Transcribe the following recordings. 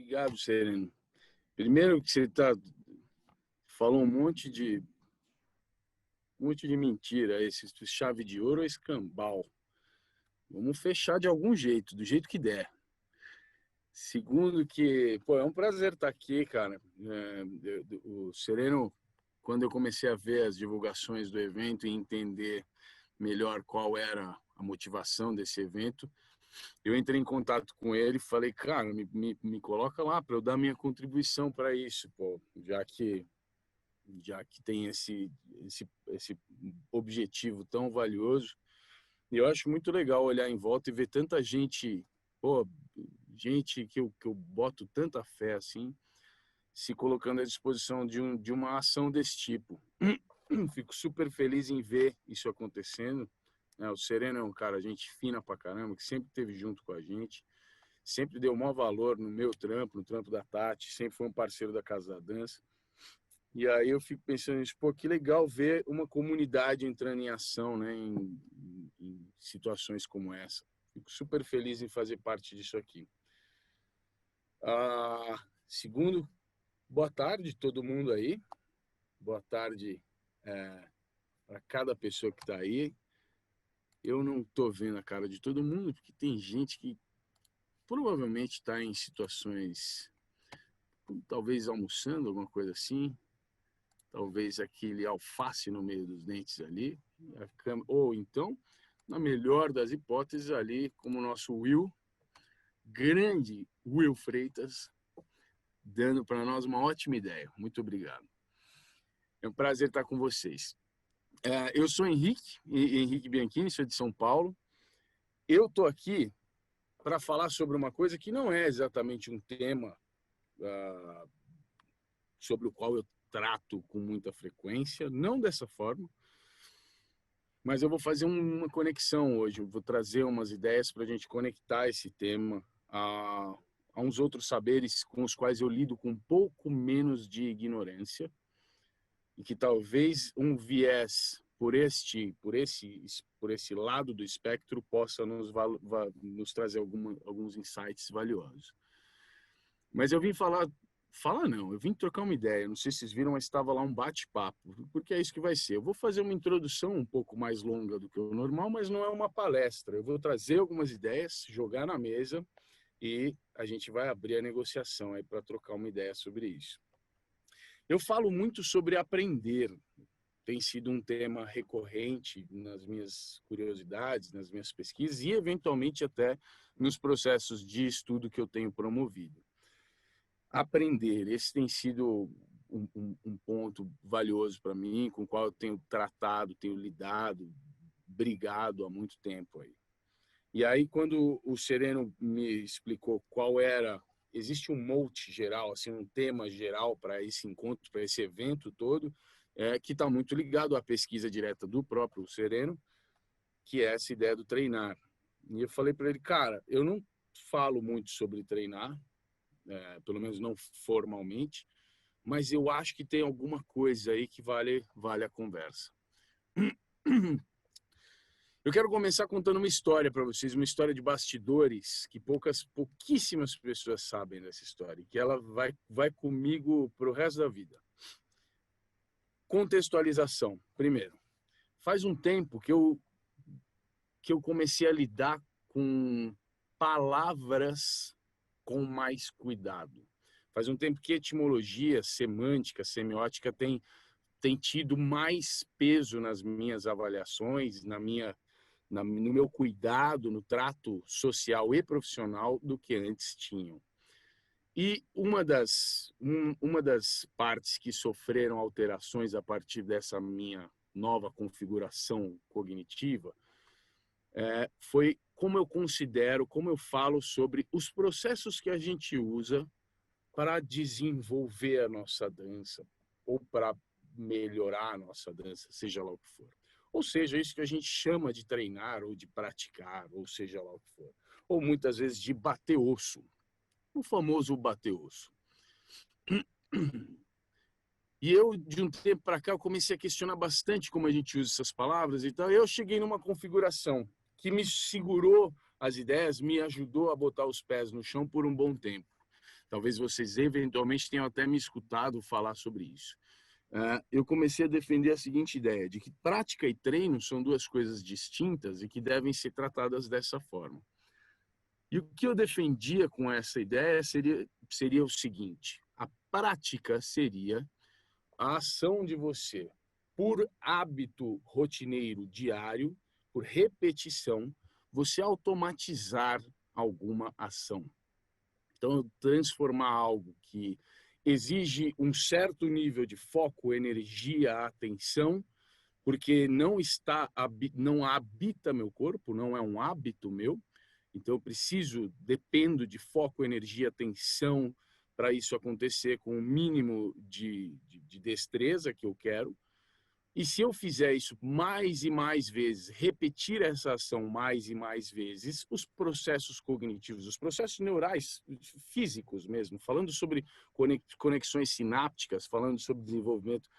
Obrigado, Sereno. Primeiro que você falou um monte de mentira, esse chave de ouro é escambau. Vamos fechar de algum jeito, do jeito que der. Segundo que, pô, é um prazer estar aqui, cara. O Sereno, quando eu comecei a ver as divulgações do evento e entender melhor qual era a motivação desse evento, eu entrei em contato com ele e falei, cara, me coloca lá para eu dar minha contribuição para isso, pô, já que tem esse objetivo tão valioso. E eu acho muito legal olhar em volta e ver tanta gente, pô, gente que eu boto tanta fé assim, se colocando à disposição de uma ação desse tipo. Fico super feliz em ver isso acontecendo. O Sereno é um cara, gente fina pra caramba, que sempre esteve junto com a gente, sempre deu o maior valor no meu trampo, no trampo da Tati, sempre foi um parceiro da Casa da Dança. E aí eu fico pensando nisso, pô, que legal ver uma comunidade entrando em ação, né, em situações como essa. Fico super feliz em fazer parte disso aqui. Segundo, boa tarde todo mundo aí. Boa tarde para cada pessoa que está aí. Eu não estou vendo a cara de todo mundo, porque tem gente que provavelmente está em situações, talvez almoçando, alguma coisa assim, talvez aquele alface no meio dos dentes ali, ou então, na melhor das hipóteses, ali, como o nosso grande Will Freitas, dando para nós uma ótima ideia. Muito obrigado. É um prazer estar com vocês. Eu sou Henrique Bianchini, sou de São Paulo. Eu estou aqui para falar sobre uma coisa que não é exatamente um tema sobre o qual eu trato com muita frequência, não dessa forma, mas eu vou fazer uma conexão hoje, eu vou trazer umas ideias para a gente conectar esse tema a uns outros saberes com os quais eu lido com um pouco menos de ignorância, e que talvez um viés por esse lado do espectro possa nos trazer alguns insights valiosos. Mas eu vim eu vim trocar uma ideia, não sei se vocês viram, mas estava lá um bate-papo, porque é isso que vai ser. Eu vou fazer uma introdução um pouco mais longa do que o normal, mas não é uma palestra. Eu vou trazer algumas ideias, jogar na mesa e a gente vai abrir a negociação aí para trocar uma ideia sobre isso. Eu falo muito sobre aprender, tem sido um tema recorrente nas minhas curiosidades, nas minhas pesquisas e, eventualmente, até nos processos de estudo que eu tenho promovido. Aprender, esse tem sido um ponto valioso para mim, com o qual eu tenho tratado, tenho lidado, brigado há muito tempo aí. E aí, quando o Sereno me explicou qual era, existe um mote geral, assim, um tema geral para esse encontro, para esse evento todo, que está muito ligado à pesquisa direta do próprio Sereno, que é essa ideia do treinar. E eu falei para ele, cara, eu não falo muito sobre treinar, pelo menos não formalmente, mas eu acho que tem alguma coisa aí que vale a conversa. Eu quero começar contando uma história para vocês, uma história de bastidores que pouquíssimas pessoas sabem dessa história, que ela vai comigo para o resto da vida. Contextualização, primeiro. Faz um tempo que eu comecei a lidar com palavras com mais cuidado. Faz um tempo que etimologia, semântica, semiótica tem tido mais peso nas minhas avaliações, no meu cuidado, no trato social e profissional do que antes tinham. E uma das partes que sofreram alterações a partir dessa minha nova configuração cognitiva foi como eu considero, como eu falo sobre os processos que a gente usa para desenvolver a nossa dança ou para melhorar a nossa dança, seja lá o que for. Ou seja, isso que a gente chama de treinar ou de praticar, ou seja lá o que for. Ou muitas vezes de bater osso, o famoso bater osso. E eu, de um tempo para cá, eu comecei a questionar bastante como a gente usa essas palavras e tal. E eu cheguei numa configuração que me segurou as ideias, me ajudou a botar os pés no chão por um bom tempo. Talvez vocês eventualmente tenham até me escutado falar sobre isso. Eu comecei a defender a seguinte ideia, de que prática e treino são duas coisas distintas e que devem ser tratadas dessa forma. E o que eu defendia com essa ideia seria o seguinte: a prática seria a ação de você, por hábito rotineiro diário, por repetição, você automatizar alguma ação. Então, transformar algo que exige um certo nível de foco, energia, atenção, porque não habita meu corpo, não é um hábito meu. Então, eu dependo de foco, energia, atenção para isso acontecer com o mínimo de destreza que eu quero. E se eu fizer isso mais e mais vezes, repetir essa ação mais e mais vezes, os processos cognitivos, os processos neurais físicos mesmo, falando sobre conexões sinápticas, falando sobre desenvolvimento,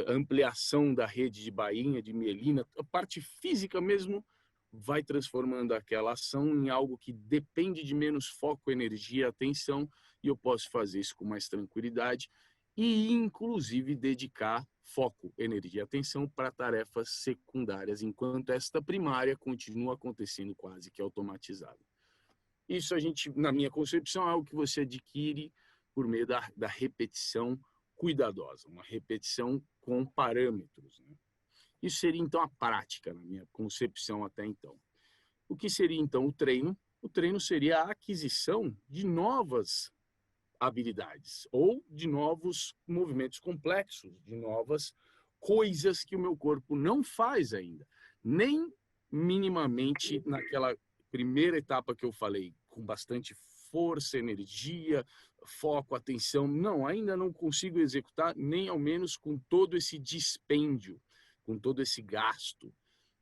ampliação da rede de bainha, de mielina, a parte física mesmo vai transformando aquela ação em algo que depende de menos foco, energia, atenção, e eu posso fazer isso com mais tranquilidade e, inclusive, dedicar foco, energia e atenção para tarefas secundárias, enquanto esta primária continua acontecendo quase que automatizada. Isso na minha concepção, é algo que você adquire por meio da repetição cuidadosa, uma repetição com parâmetros, né? Isso seria, então, a prática, na minha concepção até então. O que seria, então, o treino? O treino seria a aquisição de novas habilidades ou de novos movimentos complexos, de novas coisas que o meu corpo não faz ainda, nem minimamente naquela primeira etapa que eu falei, com bastante força, energia, foco, atenção. Não, ainda não consigo executar, nem ao menos com todo esse dispêndio, com todo esse gasto.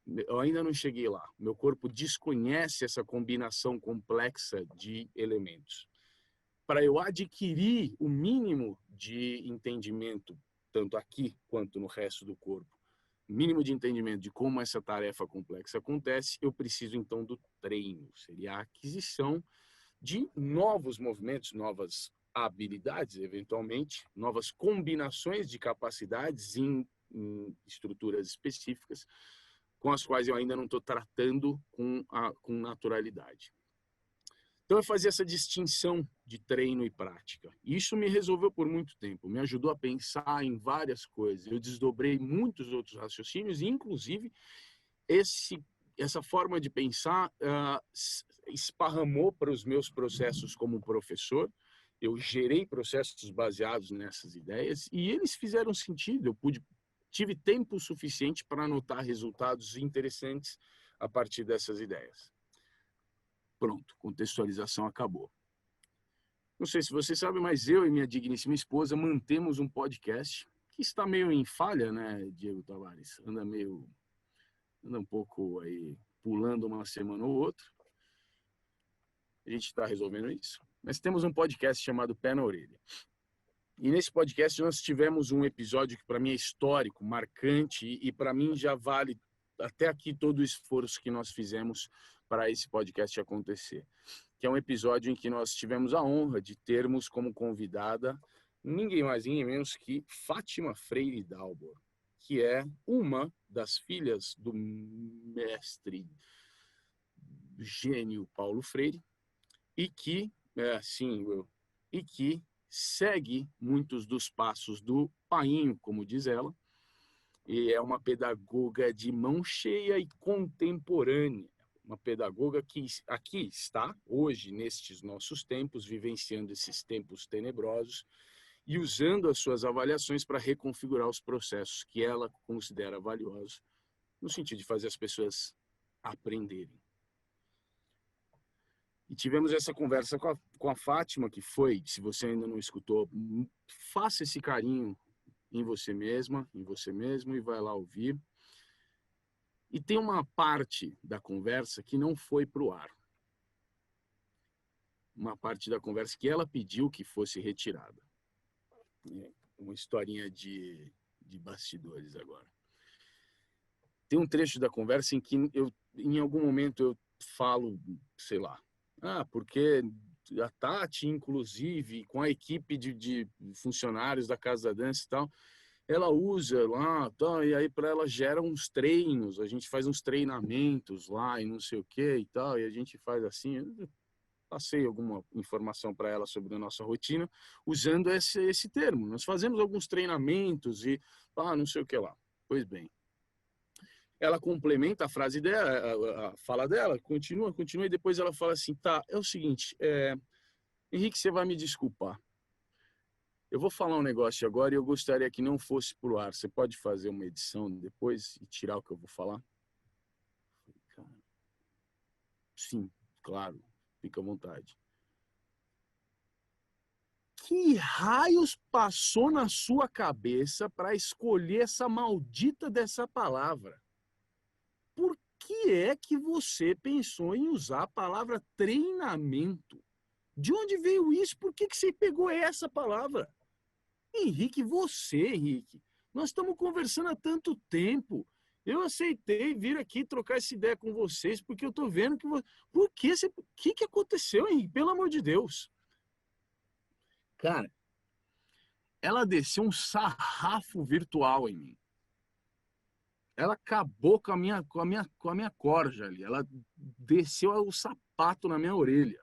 Eu ainda não cheguei lá. Meu corpo desconhece essa combinação complexa de elementos. Para eu adquirir o mínimo de entendimento, tanto aqui quanto no resto do corpo, mínimo de entendimento de como essa tarefa complexa acontece, eu preciso então do treino. Seria a aquisição de novos movimentos, novas habilidades, eventualmente, novas combinações de capacidades em estruturas específicas, com as quais eu ainda não estou tratando com naturalidade. Então, eu fazia essa distinção de treino e prática. E isso me resolveu por muito tempo, me ajudou a pensar em várias coisas. Eu desdobrei muitos outros raciocínios, e, inclusive, essa forma de pensar esparramou para os meus processos como professor. Eu gerei processos baseados nessas ideias e eles fizeram sentido. Tive tempo suficiente para anotar resultados interessantes a partir dessas ideias. Pronto, contextualização acabou. Não sei se você sabe, mas eu e minha digníssima esposa mantemos um podcast que está meio em falha, né, Diego Tavares? Anda um pouco aí pulando uma semana ou outra. A gente está resolvendo isso. Mas temos um podcast chamado Pé na Orelha. E nesse podcast nós tivemos um episódio que para mim é histórico, marcante, e para mim já vale até aqui todo o esforço que nós fizemos para esse podcast acontecer. Que é um episódio em que nós tivemos a honra de termos como convidada ninguém mais, ninguém menos que Fátima Freire Dalbor, que é uma das filhas do mestre gênio Paulo Freire e que segue muitos dos passos do painho, como diz ela, e é uma pedagoga de mão cheia e contemporânea, uma pedagoga que aqui está hoje nestes nossos tempos, vivenciando esses tempos tenebrosos e usando as suas avaliações para reconfigurar os processos que ela considera valiosos, no sentido de fazer as pessoas aprenderem. E tivemos essa conversa com a Fátima, que foi, se você ainda não escutou, faça esse carinho em você mesma, em você mesmo, e vai lá ouvir. E tem uma parte da conversa que não foi para o ar. Uma parte da conversa que ela pediu que fosse retirada. Uma historinha de bastidores agora. Tem um trecho da conversa em que em algum momento eu falo, sei lá, porque a Tati, inclusive, com a equipe de funcionários da Casa da Dança e tal, ela usa lá, tá, e aí para ela gera uns treinos, a gente faz uns treinamentos lá e não sei o que e tal, e a gente faz assim. Eu passei alguma informação para ela sobre a nossa rotina usando esse termo. Nós fazemos alguns treinamentos e não sei o que lá. Pois bem, ela complementa a frase dela, a fala dela, continua, e depois ela fala assim, tá, é o seguinte, Henrique, você vai me desculpar. Eu vou falar um negócio agora e eu gostaria que não fosse pro ar. Você pode fazer uma edição depois e tirar o que eu vou falar? Cara, sim, claro, fica à vontade. Que raios passou na sua cabeça para escolher essa maldita dessa palavra? Por que é que você pensou em usar a palavra treinamento? De onde veio isso? Por que você pegou essa palavra? Henrique, Henrique, nós estamos conversando há tanto tempo. Eu aceitei vir aqui trocar essa ideia com vocês porque eu estou vendo que... Por que você... O que aconteceu, Henrique? Pelo amor de Deus. Cara, ela desceu um sarrafo virtual em mim. Ela acabou com a minha corja ali. Ela desceu o sapato na minha orelha.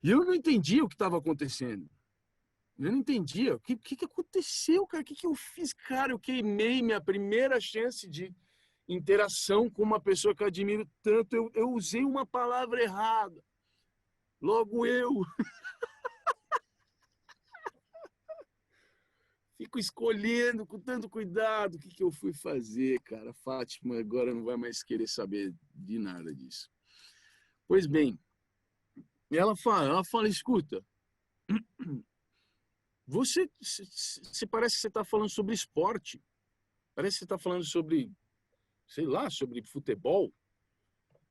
E eu não entendia o que estava acontecendo. Eu não entendia. O que aconteceu, cara? O que eu fiz? Cara, eu queimei minha primeira chance de interação com uma pessoa que eu admiro tanto. Eu usei uma palavra errada. Logo eu. Fico escolhendo com tanto cuidado o que eu fui fazer, cara. A Fátima agora não vai mais querer saber de nada disso. Pois bem, ela fala, escuta, você parece que você está falando sobre esporte. Parece que você está falando sobre, sei lá, sobre futebol.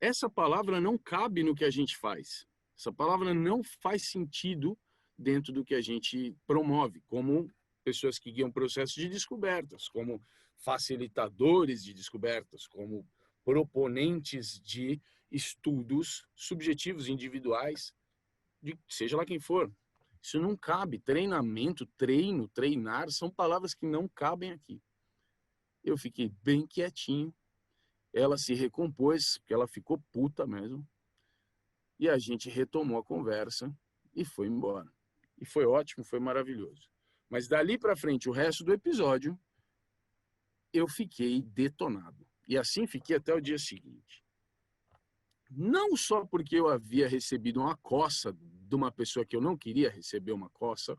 Essa palavra não cabe no que a gente faz. Essa palavra não faz sentido dentro do que a gente promove, como pessoas que guiam processos de descobertas, como facilitadores de descobertas, como proponentes de estudos subjetivos, individuais, de seja lá quem for. Isso não cabe. Treinamento, treino, treinar, são palavras que não cabem aqui. Eu fiquei bem quietinho. Ela se recompôs, porque ela ficou puta mesmo. E a gente retomou a conversa e foi embora. E foi ótimo, foi maravilhoso. Mas dali para frente, o resto do episódio, eu fiquei detonado. E assim fiquei até o dia seguinte. Não só porque eu havia recebido uma coça de uma pessoa que eu não queria receber uma coça,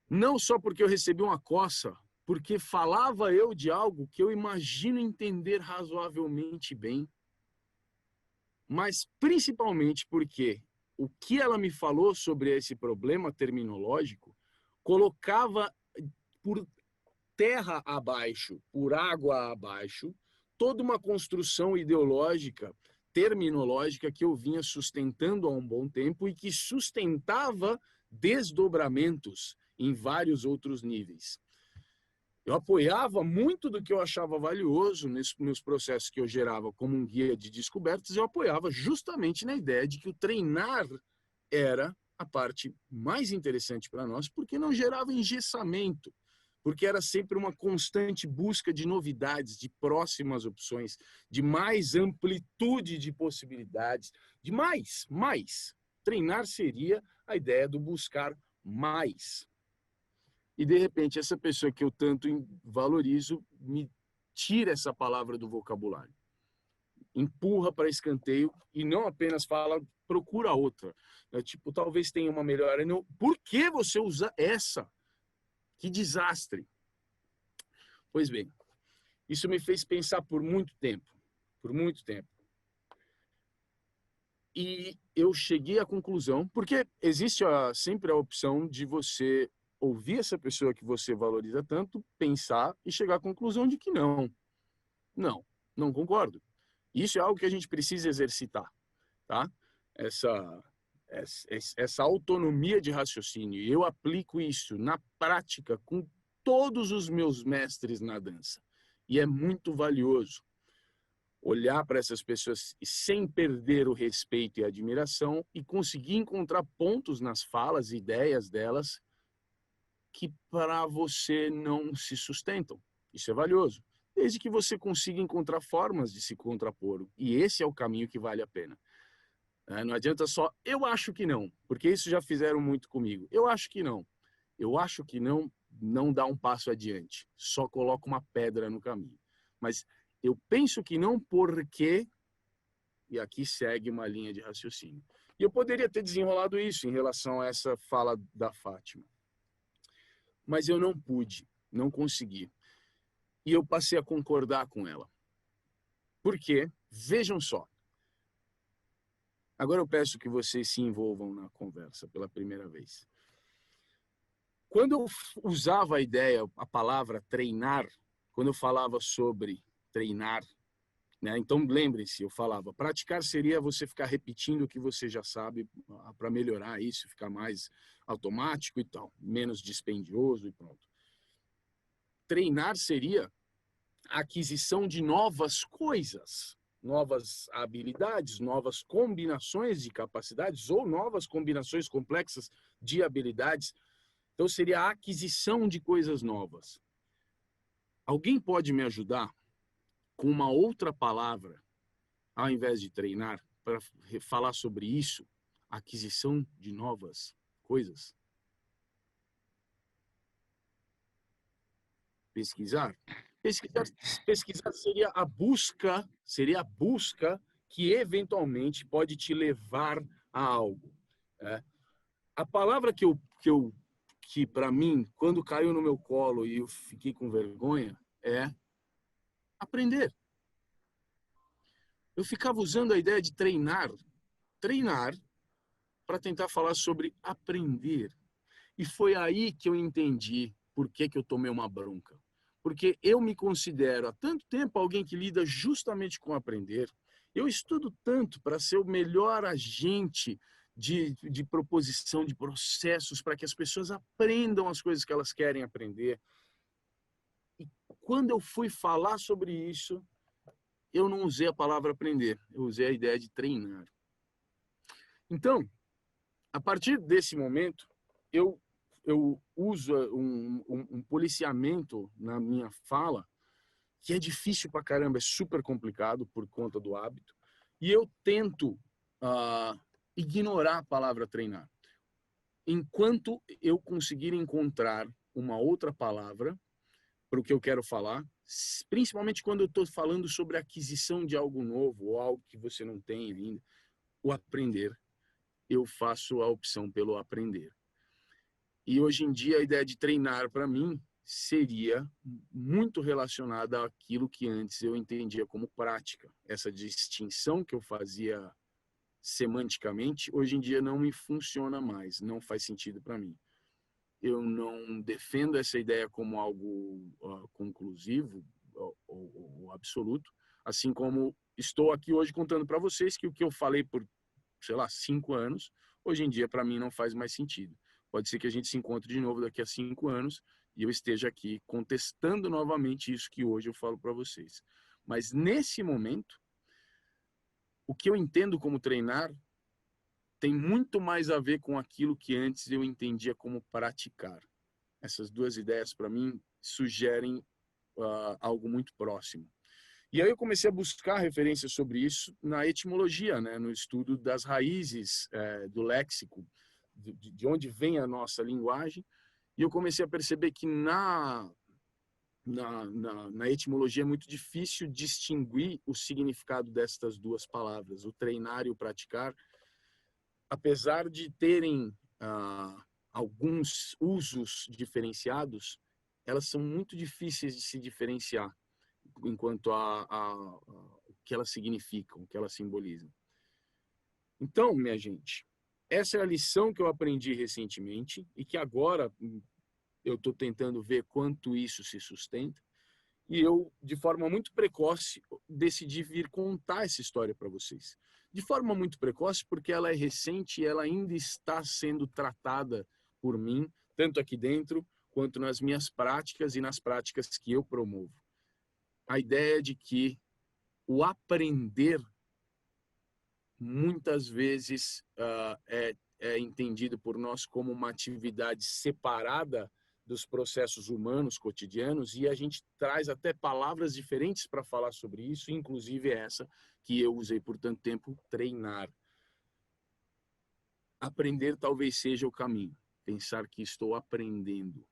não só porque eu recebi uma coça, porque falava eu de algo que eu imagino entender razoavelmente bem, mas principalmente porque o que ela me falou sobre esse problema terminológico colocava por terra abaixo, por água abaixo, toda uma construção ideológica, terminológica que eu vinha sustentando há um bom tempo e que sustentava desdobramentos em vários outros níveis. Eu apoiava muito do que eu achava valioso nos processos que eu gerava como um guia de descobertas, eu apoiava justamente na ideia de que o treinar era a parte mais interessante para nós, porque não gerava engessamento, porque era sempre uma constante busca de novidades, de próximas opções, de mais amplitude de possibilidades, de mais. Treinar seria a ideia do buscar mais. E, de repente, essa pessoa que eu tanto valorizo me tira essa palavra do vocabulário. Empurra para escanteio e não apenas fala, procura outra. Tipo, talvez tenha uma melhor. Não, por que você usa essa? Que desastre. Pois bem, isso me fez pensar por muito tempo. Por muito tempo. E eu cheguei à conclusão, porque existe sempre a opção de você ouvir essa pessoa que você valoriza tanto, pensar e chegar à conclusão de que não. Não concordo. Isso é algo que a gente precisa exercitar, tá? Essa autonomia de raciocínio. Eu aplico isso na prática com todos os meus mestres na dança. E é muito valioso. olhar para essas pessoas sem perder o respeito e a admiração e conseguir encontrar pontos nas falas, ideias delas que para você não se sustentam. Isso é valioso, desde que você consiga encontrar formas de se contrapor. E esse é o caminho que vale a pena. Não adianta só, eu acho que não, porque isso já fizeram muito comigo. Eu acho que não. Eu acho que não, não dá um passo adiante, só coloca uma pedra no caminho. Mas eu penso que não porque, e aqui segue uma linha de raciocínio. E eu poderia ter desenrolado isso em relação a essa fala da Fátima. Mas eu não pude, não consegui. E eu passei a concordar com ela. Por quê? Vejam só. Agora eu peço que vocês se envolvam na conversa pela primeira vez. Quando eu usava a ideia, a palavra treinar, quando eu falava sobre treinar, né? Então lembrem-se, eu falava, praticar seria você ficar repetindo o que você já sabe para melhorar isso, ficar mais automático e tal, menos dispendioso e pronto. Treinar seria a aquisição de novas coisas, novas habilidades, novas combinações de capacidades ou novas combinações complexas de habilidades. Então, seria a aquisição de coisas novas. Alguém pode me ajudar com uma outra palavra, ao invés de treinar, para falar sobre isso? Aquisição de novas coisas? Pesquisar? Pesquisar seria a busca que eventualmente pode te levar a algo. Né? A palavra que para mim, quando caiu no meu colo e eu fiquei com vergonha, é aprender. Eu ficava usando a ideia de treinar para tentar falar sobre aprender. E foi aí que eu entendi por que eu tomei uma bronca. Porque eu me considero há tanto tempo alguém que lida justamente com aprender. Eu estudo tanto para ser o melhor agente de proposição de processos para que as pessoas aprendam as coisas que elas querem aprender. E quando eu fui falar sobre isso, eu não usei a palavra aprender, eu usei a ideia de treinar. Então, a partir desse momento, eu uso um policiamento na minha fala, que é difícil pra caramba, é super complicado por conta do hábito, e eu tento ignorar a palavra treinar. Enquanto eu conseguir encontrar uma outra palavra para o que eu quero falar, principalmente quando eu estou falando sobre a aquisição de algo novo ou algo que você não tem ainda, o aprender, eu faço a opção pelo aprender. E hoje em dia a ideia de treinar para mim seria muito relacionada àquilo que antes eu entendia como prática. Essa distinção que eu fazia semanticamente, hoje em dia não me funciona mais, não faz sentido para mim. Eu não defendo essa ideia como algo conclusivo ou absoluto, assim como estou aqui hoje contando para vocês que o que eu falei por, sei lá, 5 anos, hoje em dia para mim não faz mais sentido. Pode ser que a gente se encontre de novo daqui a 5 anos e eu esteja aqui contestando novamente isso que hoje eu falo para vocês. Mas nesse momento, o que eu entendo como treinar tem muito mais a ver com aquilo que antes eu entendia como praticar. Essas duas ideias, para mim, sugerem algo muito próximo. E aí eu comecei a buscar referências sobre isso na etimologia, né? No estudo das raízes do léxico, de onde vem a nossa linguagem. E eu comecei a perceber que na etimologia é muito difícil distinguir o significado destas duas palavras, o treinar e o praticar, apesar de terem alguns usos diferenciados, elas são muito difíceis de se diferenciar enquanto o que elas significam, o que elas simbolizam. Então, minha gente, essa é a lição que eu aprendi recentemente e que agora eu estou tentando ver quanto isso se sustenta. E eu, de forma muito precoce, decidi vir contar essa história para vocês. De forma muito precoce, porque ela é recente e ela ainda está sendo tratada por mim, tanto aqui dentro, quanto nas minhas práticas e nas práticas que eu promovo. A ideia de que o aprender muitas vezes é entendido por nós como uma atividade separada dos processos humanos cotidianos, e a gente traz até palavras diferentes para falar sobre isso, inclusive essa que eu usei por tanto tempo, treinar. Aprender talvez seja o caminho. Pensar que estou aprendendo.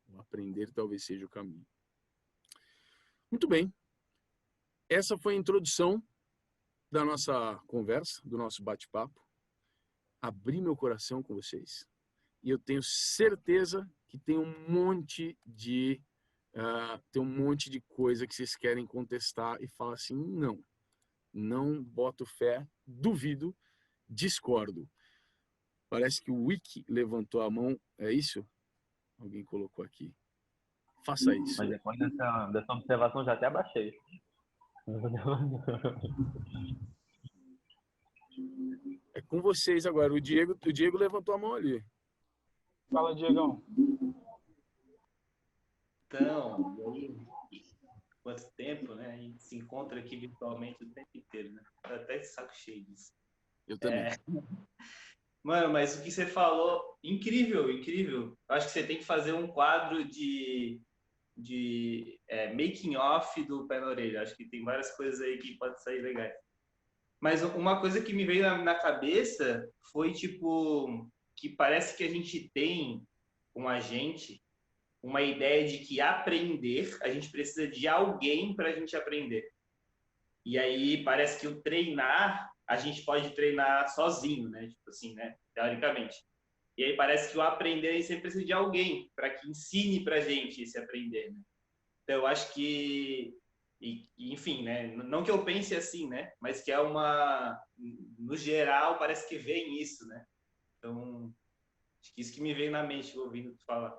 O aprender talvez seja o caminho. Muito bem. Essa foi a introdução da nossa conversa, do nosso bate-papo. Abri meu coração com vocês. E eu tenho certeza que tem um monte de coisa que vocês querem contestar e falar assim, não boto fé, duvido, discordo. Parece que o Wiki levantou a mão, é isso? Alguém colocou aqui. Faça isso. Mas depois dessa observação já até abaixei. É com vocês agora. O Diego levantou a mão ali. Fala, Diegão. Então, quanto tempo, né? A gente se encontra aqui virtualmente o tempo inteiro, né? Tá até de saco cheio disso. Eu também. Mano, mas o que você falou, incrível, incrível. Eu acho que você tem que fazer um quadro de making off do Pé na Orelha. Acho que tem várias coisas aí que podem sair legais. Mas uma coisa que me veio na cabeça foi, tipo, que parece que a gente tem com a gente uma ideia de que aprender, a gente precisa de alguém para a gente aprender. E aí parece que o treinar, a gente pode treinar sozinho, né? Tipo assim, né? Teoricamente. E aí parece que o aprender, a gente sempre precisa de alguém para que ensine para a gente esse aprender, né? Então, eu acho que, enfim, né? Não que eu pense assim, né? Mas que é no geral, parece que vem isso, né? Então, acho que isso que me veio na mente ouvindo tu falar.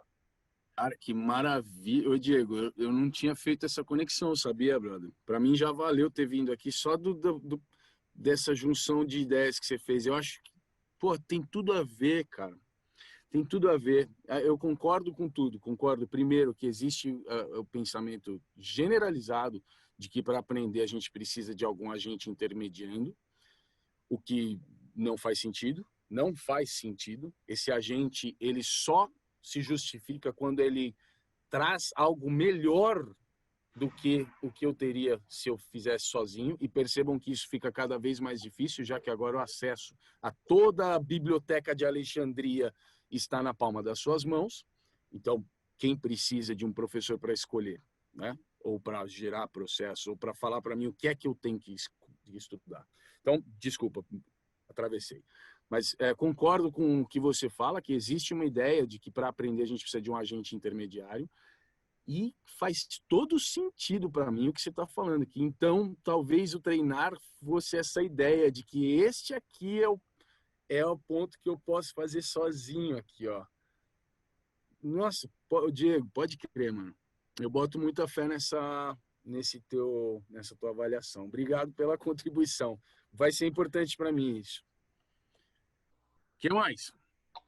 Cara, que maravilha. Ô, Diego, eu não tinha feito essa conexão, sabia, brother? Para mim já valeu ter vindo aqui só dessa junção de ideias que você fez. Eu acho que, pô, tem tudo a ver, cara. Tem tudo a ver. Eu concordo com tudo. Concordo, primeiro, que existe o pensamento generalizado de que para aprender a gente precisa de algum agente intermediando, o que não faz sentido. Não faz sentido. Esse agente, ele só se justifica quando ele traz algo melhor do que o que eu teria se eu fizesse sozinho, e percebam que isso fica cada vez mais difícil, já que agora o acesso a toda a biblioteca de Alexandria está na palma das suas mãos. Então, quem precisa de um professor para escolher, né? Ou para gerar processo, ou para falar para mim o que é que eu tenho que estudar. Então, desculpa, atravessei. Mas concordo com o que você fala, que existe uma ideia de que para aprender a gente precisa de um agente intermediário, e faz todo sentido para mim o que você está falando aqui. Então, talvez o treinar fosse essa ideia de que este aqui é o ponto que eu posso fazer sozinho aqui, ó. Nossa, Diego, pode crer, mano. Eu boto muita fé nessa tua avaliação. Obrigado pela contribuição. Vai ser importante para mim isso. O que mais?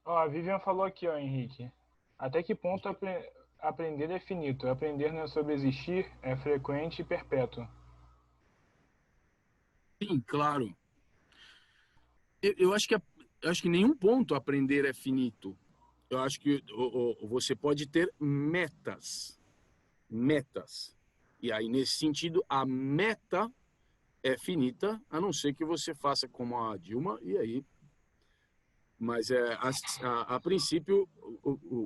Ó, a Vivian falou aqui, ó, Henrique. Até que ponto aprender é finito? Aprender não é sobre existir, é frequente e perpétuo. Sim, claro. Eu acho que nenhum ponto aprender é finito. Eu acho que você pode ter metas. E aí, nesse sentido, a meta é finita, a não ser que você faça como a Dilma, e aí. Mas a princípio,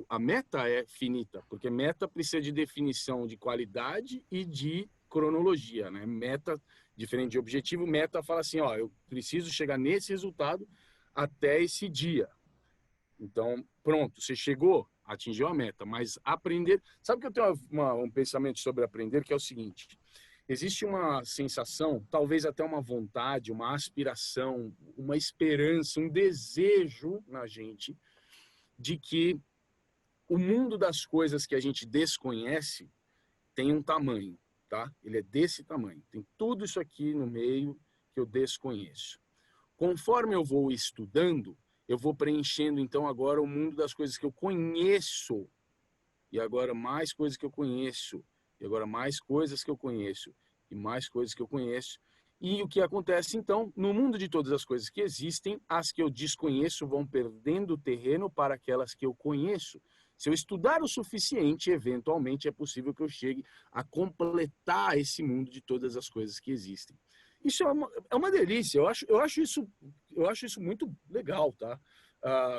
a meta é finita, porque meta precisa de definição de qualidade e de cronologia, né? Meta, diferente de objetivo, meta fala assim, ó, eu preciso chegar nesse resultado até esse dia. Então, pronto, você chegou, atingiu a meta, mas aprender... Sabe que eu tenho um pensamento sobre aprender que é o seguinte: existe uma sensação, talvez até uma vontade, uma aspiração, uma esperança, um desejo na gente de que o mundo das coisas que a gente desconhece tem um tamanho, tá? Ele é desse tamanho. Tem tudo isso aqui no meio que eu desconheço. Conforme eu vou estudando, eu vou preenchendo, então, agora o mundo das coisas que eu conheço. E agora mais coisas que eu conheço. E agora mais coisas que eu conheço. e mais coisas que eu conheço. E o que acontece, então, no mundo de todas as coisas que existem, as que eu desconheço vão perdendo terreno para aquelas que eu conheço. Se eu estudar o suficiente, eventualmente é possível que eu chegue a completar esse mundo de todas as coisas que existem. Isso é uma delícia, eu acho isso muito legal, tá?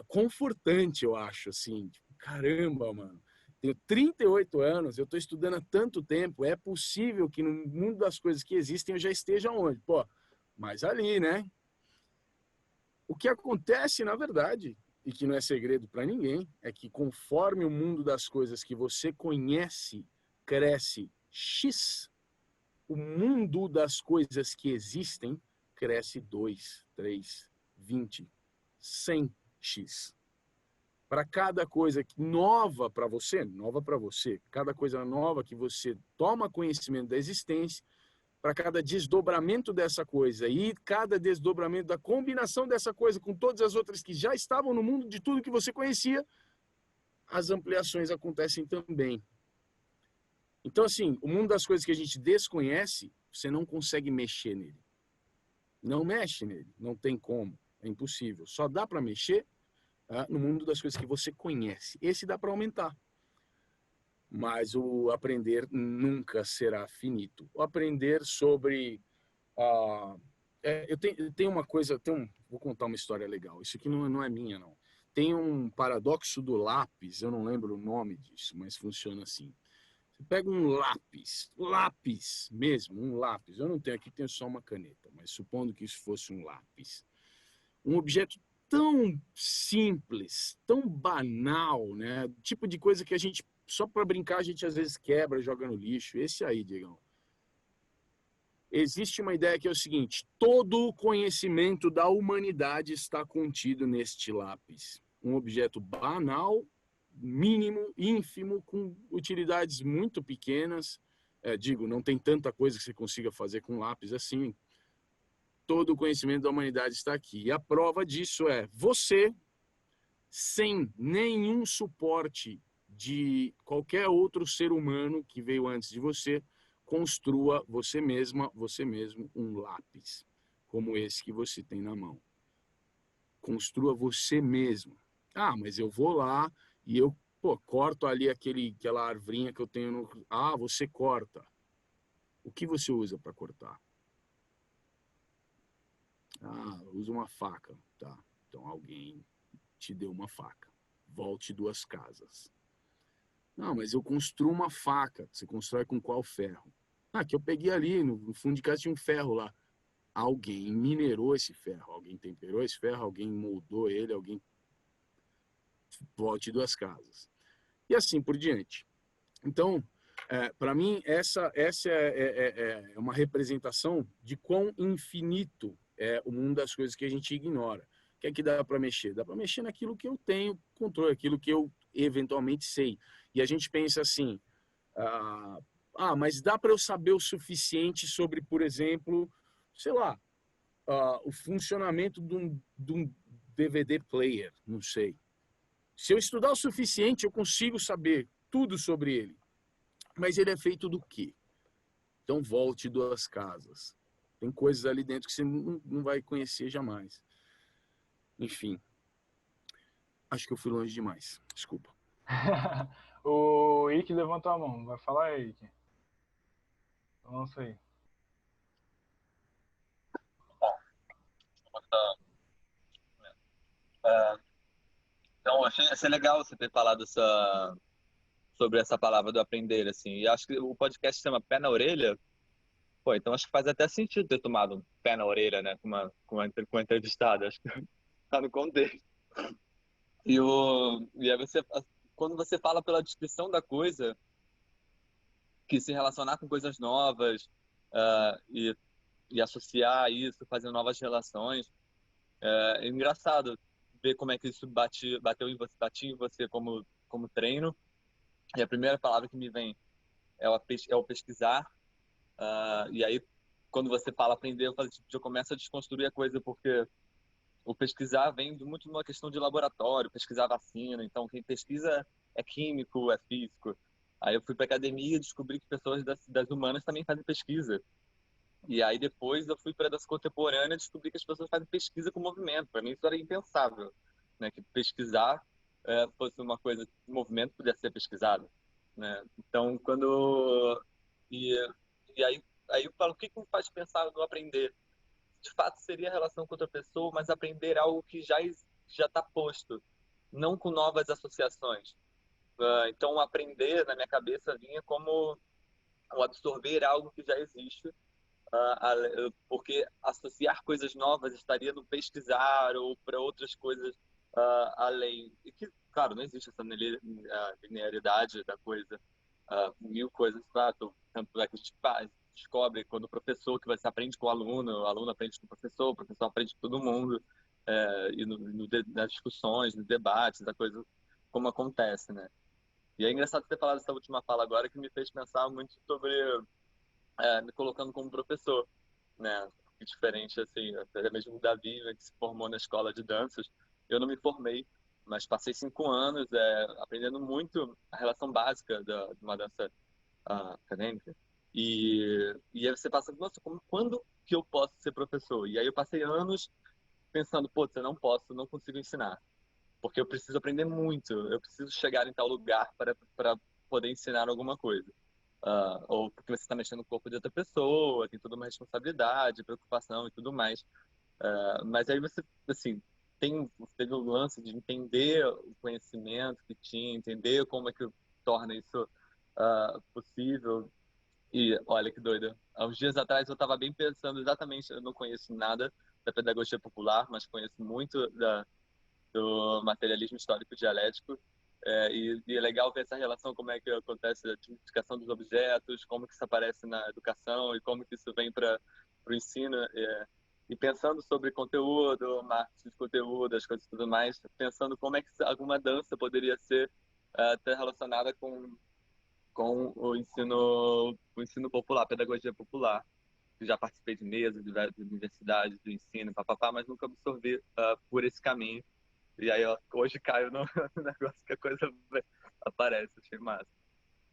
Confortante, eu acho, assim, tipo, caramba, mano. Tenho 38 anos, eu estou estudando há tanto tempo, é possível que no mundo das coisas que existem eu já esteja onde? Pô, mas ali, né? O que acontece, na verdade, e que não é segredo para ninguém, é que conforme o mundo das coisas que você conhece cresce X, o mundo das coisas que existem cresce 2, 3, 20, 100x. Para cada coisa nova para você, cada coisa nova que você toma conhecimento da existência, para cada desdobramento dessa coisa e cada desdobramento da combinação dessa coisa com todas as outras que já estavam no mundo de tudo que você conhecia, as ampliações acontecem também. Então, assim, o mundo das coisas que a gente desconhece, você não consegue mexer nele. Não mexe nele, não tem como, é impossível. Só dá para mexer no mundo das coisas que você conhece. Esse dá para aumentar. Mas o aprender nunca será finito. O aprender sobre... eu tenho uma coisa... vou contar uma história legal. Isso aqui não é minha, não. Tem um paradoxo do lápis, eu não lembro o nome disso, mas funciona assim. Você pega um lápis mesmo, um lápis. Eu não tenho aqui, tenho só uma caneta, mas supondo que isso fosse um lápis. Um objeto tão simples, tão banal, né? Tipo de coisa que a gente, só para brincar, a gente às vezes quebra, joga no lixo. Esse aí, Diegão. Existe uma ideia que é o seguinte: todo o conhecimento da humanidade está contido neste lápis. Um objeto banal, mínimo, ínfimo, com utilidades muito pequenas. Não tem tanta coisa que você consiga fazer com lápis assim. Todo o conhecimento da humanidade está aqui. E a prova disso é você, sem nenhum suporte de qualquer outro ser humano que veio antes de você, construa você mesma, você mesmo, um lápis, como esse que você tem na mão. Construa você mesmo. Mas eu vou lá e eu corto ali aquela arvrinha que eu tenho no... você corta. O que você usa para cortar? Usa uma faca. Tá. Então alguém te deu uma faca. Volte 2 casas. Não, mas eu construo uma faca. Você constrói com qual ferro? Que eu peguei ali, no fundo de casa tinha um ferro lá. Alguém minerou esse ferro, alguém temperou esse ferro, alguém moldou ele, alguém... Volte 2 casas. E assim por diante. Então, para mim, essa é uma representação de quão infinito é o mundo das coisas que a gente ignora. O que é que dá para mexer? Dá para mexer naquilo que eu tenho controle, aquilo que eu eventualmente sei. E a gente pensa assim, mas dá para eu saber o suficiente sobre, por exemplo, sei lá, o funcionamento de um DVD player, não sei. Se eu estudar o suficiente, eu consigo saber tudo sobre ele. Mas ele é feito do quê? Então volte 2 casas. Tem coisas ali dentro que você não vai conhecer jamais. Enfim. Acho que eu fui longe demais. Desculpa. O Ike levantou a mão. Vai falar aí, Ike. Lança aí. Então, achei legal você ter falado sobre essa palavra do aprender, assim. E acho que o podcast se chama Pé na Orelha. Pô, então acho que faz até sentido ter tomado um pé na orelha, né, com uma entrevistada. Acho que tá no contexto. E aí quando você fala pela descrição da coisa, que se relacionar com coisas novas, e associar isso, fazer novas relações, é engraçado ver como é que isso batia em você como treino. E a primeira palavra que me vem é o pesquisar. E aí, quando você fala aprender, eu começo a desconstruir a coisa, porque o pesquisar vem muito de uma questão de laboratório, pesquisar vacina. Então, quem pesquisa é químico, é físico. Aí eu fui para academia e descobri que pessoas das humanas também fazem pesquisa. E aí depois eu fui para a dança contemporânea e descobri que as pessoas fazem pesquisa com movimento. Para mim isso era impensável, né? Que pesquisar fosse uma coisa, o movimento pudesse ser pesquisado, né? Então e, e aí eu falo, o que me faz pensar no aprender? De fato seria a relação com outra pessoa, mas aprender algo que já está posto, não com novas associações. Então aprender na minha cabeça vinha como o absorver algo que já existe, porque associar coisas novas estaria no pesquisar ou para outras coisas além. E que, claro, não existe essa linearidade da coisa, mil coisas, tanto é que a gente descobre quando o professor, que você aprende com o aluno aprende com o professor aprende com todo mundo, e nas discussões, nos debates, da coisa como acontece, né? E é engraçado ter falado essa última fala agora, que me fez pensar muito sobre me colocando como professor, né? E diferente, assim, até mesmo o Davi, né, que se formou na escola de danças, eu não me formei, mas passei 5 anos aprendendo muito a relação básica de uma dança acadêmica. E aí você passa, nossa, quando que eu posso ser professor? E aí eu passei anos pensando, pô, eu não posso, não consigo ensinar, porque eu preciso aprender muito, eu preciso chegar em tal lugar para poder ensinar alguma coisa. Ou porque você está mexendo no corpo de outra pessoa, tem toda uma responsabilidade, preocupação e tudo mais. Mas aí você, assim, teve o lance de entender o conhecimento que tinha, entender como é que torna isso possível. E olha que doido. Há uns dias atrás eu estava bem pensando exatamente, eu não conheço nada da pedagogia popular, mas conheço muito do materialismo histórico dialético. E é legal ver essa relação, como é que acontece a tipificação dos objetos, como que isso aparece na educação e como que isso vem para o ensino. E pensando sobre conteúdo, marketing de conteúdo, as coisas e tudo mais, pensando como é que alguma dança poderia ser até relacionada com o ensino popular, a pedagogia popular. Eu já participei de mesas, de várias universidades do ensino, papapá, mas nunca absorvi por esse caminho. E aí, ó, hoje caio no negócio que a coisa aparece, achei massa.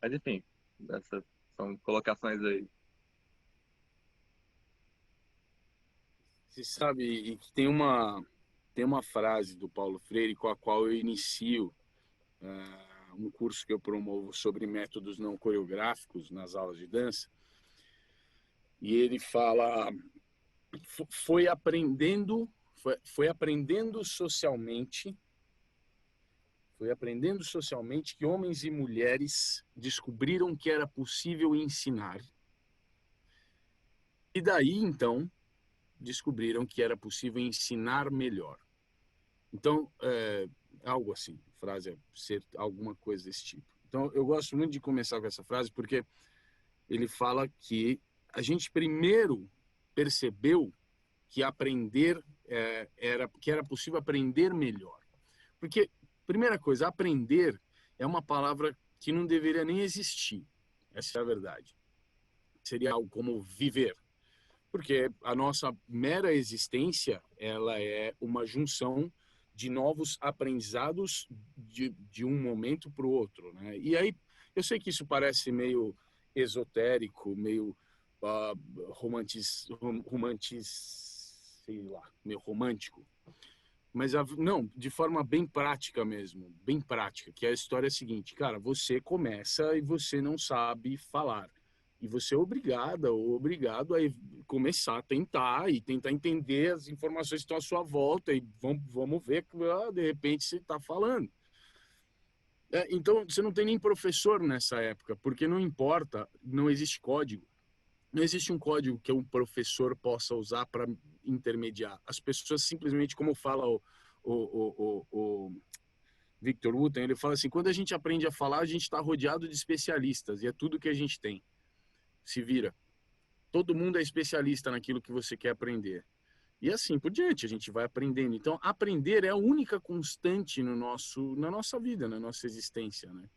Mas enfim, essas são colocações aí. Você sabe, e que tem uma frase do Paulo Freire com a qual eu inicio um curso que eu promovo sobre métodos não coreográficos nas aulas de dança. E ele fala, foi aprendendo, foi aprendendo socialmente, foi aprendendo socialmente que homens e mulheres descobriram que era possível ensinar. E daí, então, descobriram que era possível ensinar melhor. Então, algo assim, frase é ser alguma coisa desse tipo. Então, eu gosto muito de começar com essa frase porque ele fala que a gente primeiro percebeu que aprender que era possível aprender melhor. Porque, primeira coisa, aprender é uma palavra que não deveria nem existir. Essa é a verdade. Seria algo como viver. Porque a nossa mera existência, ela é uma junção de novos aprendizados de um momento para o outro, né? E aí, eu sei que isso parece meio esotérico, meio sei lá, meio romântico, mas não, de forma bem prática mesmo, bem prática, que a história é a seguinte, cara, você começa e você não sabe falar. E você é obrigada ou obrigado a começar a tentar e tentar entender as informações que estão à sua volta e vamos ver que de repente você está falando. Então, você não tem nem professor nessa época, porque não importa, não existe código. Não existe um código que um professor possa usar para intermediar. As pessoas simplesmente, como fala o Victor Wooten, ele fala assim, quando a gente aprende a falar, a gente está rodeado de especialistas, e é tudo que a gente tem. Se vira. Todo mundo é especialista naquilo que você quer aprender. E assim por diante, a gente vai aprendendo. Então, aprender é a única constante na nossa vida, na nossa existência, né?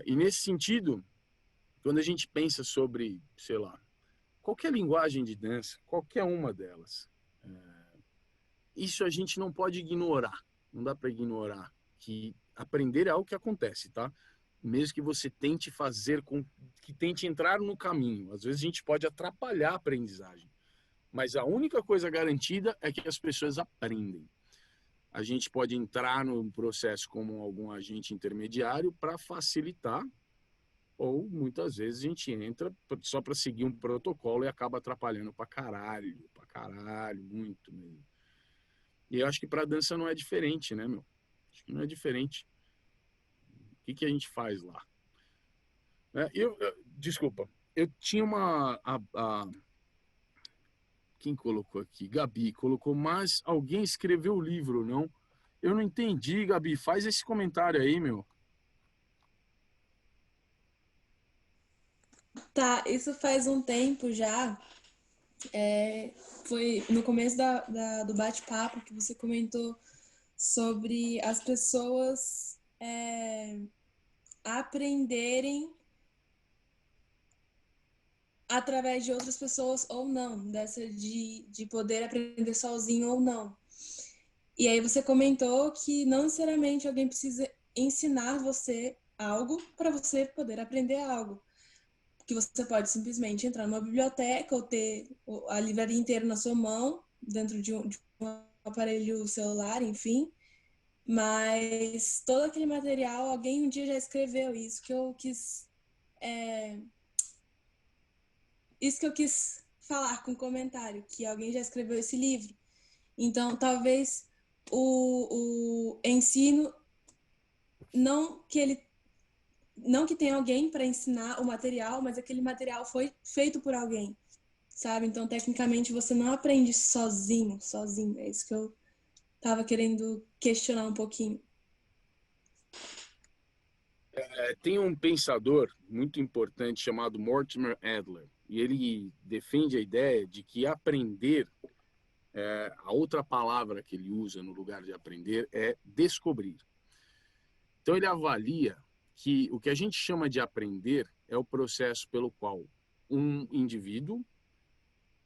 E nesse sentido, quando a gente pensa sobre, sei lá, qualquer linguagem de dança, qualquer uma delas, isso a gente não pode ignorar. Não dá para ignorar que aprender é algo que acontece, tá? mesmo que você tente fazer que tente entrar no caminho. Às vezes a gente pode atrapalhar a aprendizagem, mas a única coisa garantida é que as pessoas aprendem. A gente pode entrar no processo como algum agente intermediário para facilitar, ou muitas vezes a gente entra só para seguir um protocolo e acaba atrapalhando para caralho, muito mesmo. E eu acho que para a dança não é diferente, né, meu? Acho que não é diferente. O que a gente faz lá? Desculpa, eu tinha quem colocou aqui? Gabi colocou, mas alguém escreveu o livro, não? Eu não entendi, Gabi. Faz esse comentário aí, meu. Tá, isso faz um tempo já. Foi no começo do bate-papo que você comentou sobre as pessoas aprenderem através de outras pessoas ou não, dessa de poder aprender sozinho ou não. E aí você comentou que não necessariamente alguém precisa ensinar você algo para você poder aprender algo. Que você pode simplesmente entrar numa biblioteca ou ter a livraria inteira na sua mão, dentro de um aparelho celular, enfim. Mas todo aquele material, alguém um dia já escreveu isso que eu quis... Isso que eu quis falar com o comentário, que alguém já escreveu esse livro. Então, talvez o ensino, não que tenha alguém para ensinar o material, mas aquele material foi feito por alguém, sabe? Então, tecnicamente, você não aprende sozinho. É isso que eu estava querendo questionar um pouquinho. Tem um pensador muito importante chamado Mortimer Adler, e ele defende a ideia de que aprender, a outra palavra que ele usa no lugar de aprender é descobrir. Então ele avalia que o que a gente chama de aprender é o processo pelo qual um indivíduo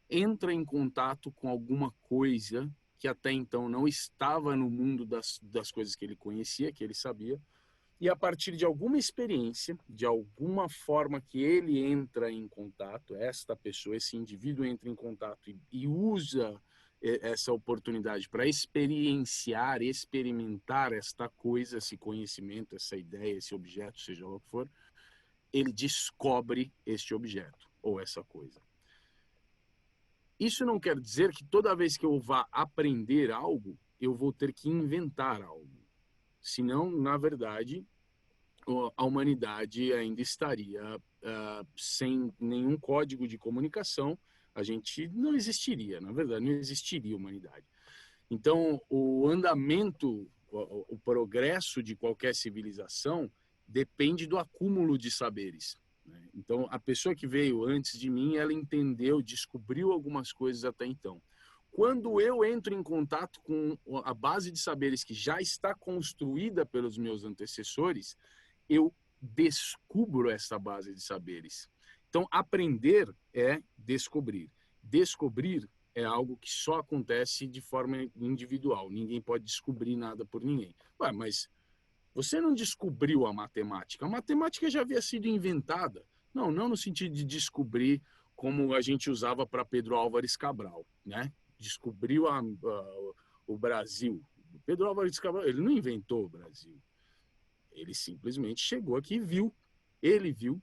entra em contato com alguma coisa que até então não estava no mundo das coisas que ele conhecia, que ele sabia, e a partir de alguma experiência, de alguma forma que ele entra em contato, esta pessoa, esse indivíduo entra em contato e usa essa oportunidade para experienciar, experimentar esta coisa, esse conhecimento, essa ideia, esse objeto, seja lá o que for, ele descobre este objeto ou essa coisa. Isso não quer dizer que toda vez que eu vá aprender algo, eu vou ter que inventar algo. Senão, na verdade, a humanidade ainda estaria sem nenhum código de comunicação, a gente não existiria, na verdade, não existiria humanidade. Então, o andamento, o progresso de qualquer civilização depende do acúmulo de saberes. Então, a pessoa que veio antes de mim, ela entendeu, descobriu algumas coisas até então. Quando eu entro em contato com a base de saberes que já está construída pelos meus antecessores, eu descubro essa base de saberes. Então, aprender é descobrir. Descobrir é algo que só acontece de forma individual. Ninguém pode descobrir nada por ninguém. Ué, mas você não descobriu a matemática. A matemática já havia sido inventada. Não no sentido de descobrir como a gente usava para Pedro Álvares Cabral, né? Descobriu o Brasil. Pedro Álvares Cabral, ele não inventou o Brasil. Ele simplesmente chegou aqui e viu. Ele viu.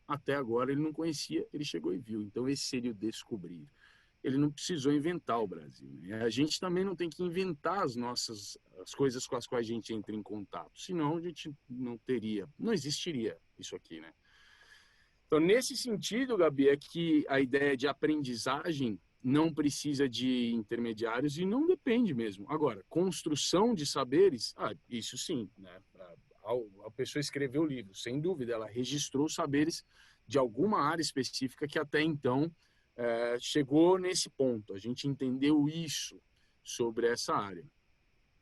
Até agora ele não conhecia, ele chegou e viu. Então esse seria o descobrir. Ele não precisou inventar o Brasil, né? A gente também não tem que inventar as coisas com as quais a gente entra em contato. Senão a gente não existiria isso aqui, né? Então, nesse sentido, Gabi, é que a ideia de aprendizagem não precisa de intermediários e não depende mesmo. Agora, construção de saberes, isso sim, né? A pessoa escreveu o livro, sem dúvida, ela registrou saberes de alguma área específica que até então chegou nesse ponto. A gente entendeu isso sobre essa área.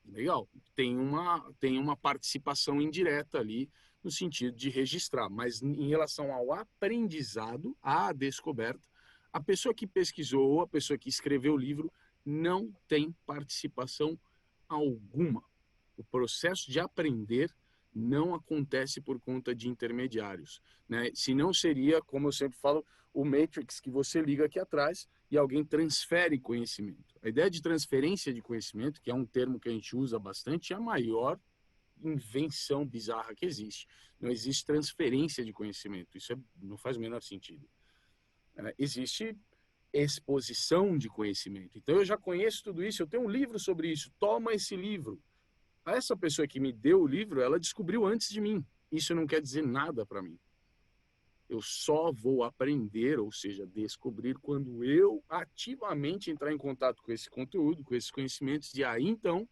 Legal. Tem uma participação indireta ali no sentido de registrar, mas em relação ao aprendizado, à descoberta, a pessoa que pesquisou ou a pessoa que escreveu o livro não tem participação alguma. O processo de aprender não acontece por conta de intermediários, né? Se não seria, como eu sempre falo, o Matrix que você liga aqui atrás e alguém transfere conhecimento. A ideia de transferência de conhecimento, que é um termo que a gente usa bastante, é a maior invenção bizarra que existe. Não existe transferência de conhecimento. Isso não faz o menor sentido. Existe exposição de conhecimento. Então, eu já conheço tudo isso, eu tenho um livro sobre isso, toma esse livro. Essa pessoa que me deu o livro, ela descobriu antes de mim. Isso não quer dizer nada para mim. Eu só vou aprender, ou seja, descobrir, quando eu ativamente entrar em contato com esse conteúdo, com esses conhecimentos, e aí então,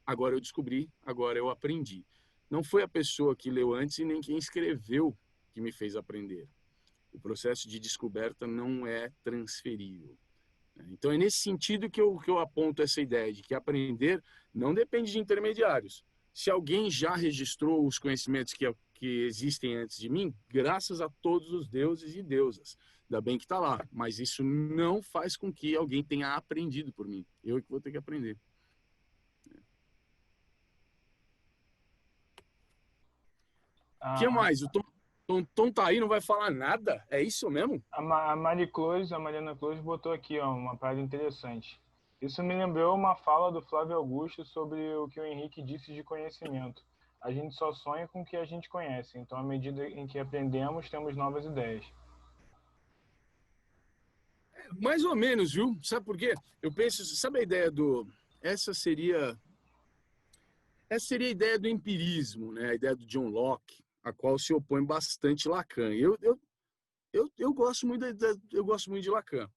agora eu descobri, agora eu aprendi. Não foi a pessoa que leu antes e nem quem escreveu que me fez aprender. O processo de descoberta não é transferível. Então, é nesse sentido que eu aponto essa ideia de que aprender não depende de intermediários. Se alguém já registrou os conhecimentos que existem antes de mim, graças a todos os deuses e deusas, ainda bem que está lá. Mas isso não faz com que alguém tenha aprendido por mim. Eu é que vou ter que aprender. O que mais? O Tom tá aí, não vai falar nada? É isso mesmo? A Mariana Close botou aqui, ó, uma parada interessante. Isso me lembrou uma fala do Flávio Augusto sobre o que o Henrique disse de conhecimento. A gente só sonha com o que a gente conhece, então à medida em que aprendemos, temos novas ideias. Mais ou menos, viu? Sabe por quê? Eu penso, sabe a ideia do... Essa seria a ideia do empirismo, né? A ideia do John Locke, a qual se opõe bastante Lacan. Eu gosto muito de Lacan.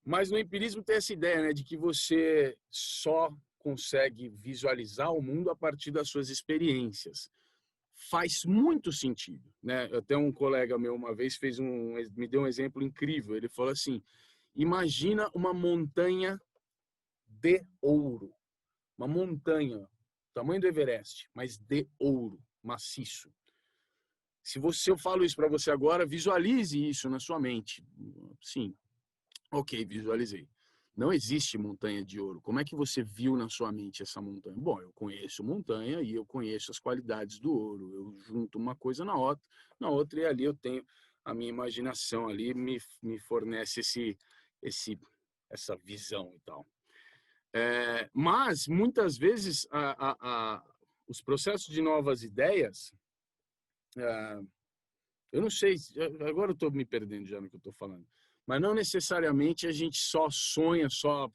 Mas no empirismo tem essa ideia, né, de que você só consegue visualizar o mundo a partir das suas experiências. Faz muito sentido, né? Até um colega meu uma vez me deu um exemplo incrível. Ele falou assim: imagina uma montanha de ouro, uma montanha, tamanho do Everest, mas de ouro, maciço. Se eu falo isso para você agora, visualize isso na sua mente. Sim. Ok, visualizei. Não existe montanha de ouro. Como é que você viu na sua mente essa montanha? Bom, eu conheço montanha e eu conheço as qualidades do ouro. Eu junto uma coisa na outra e ali eu tenho a minha imaginação ali me fornece essa visão e tal. Mas muitas vezes os processos de novas ideias, eu não sei, agora eu estou me perdendo já no que eu estou falando. Mas não necessariamente a gente só sonha só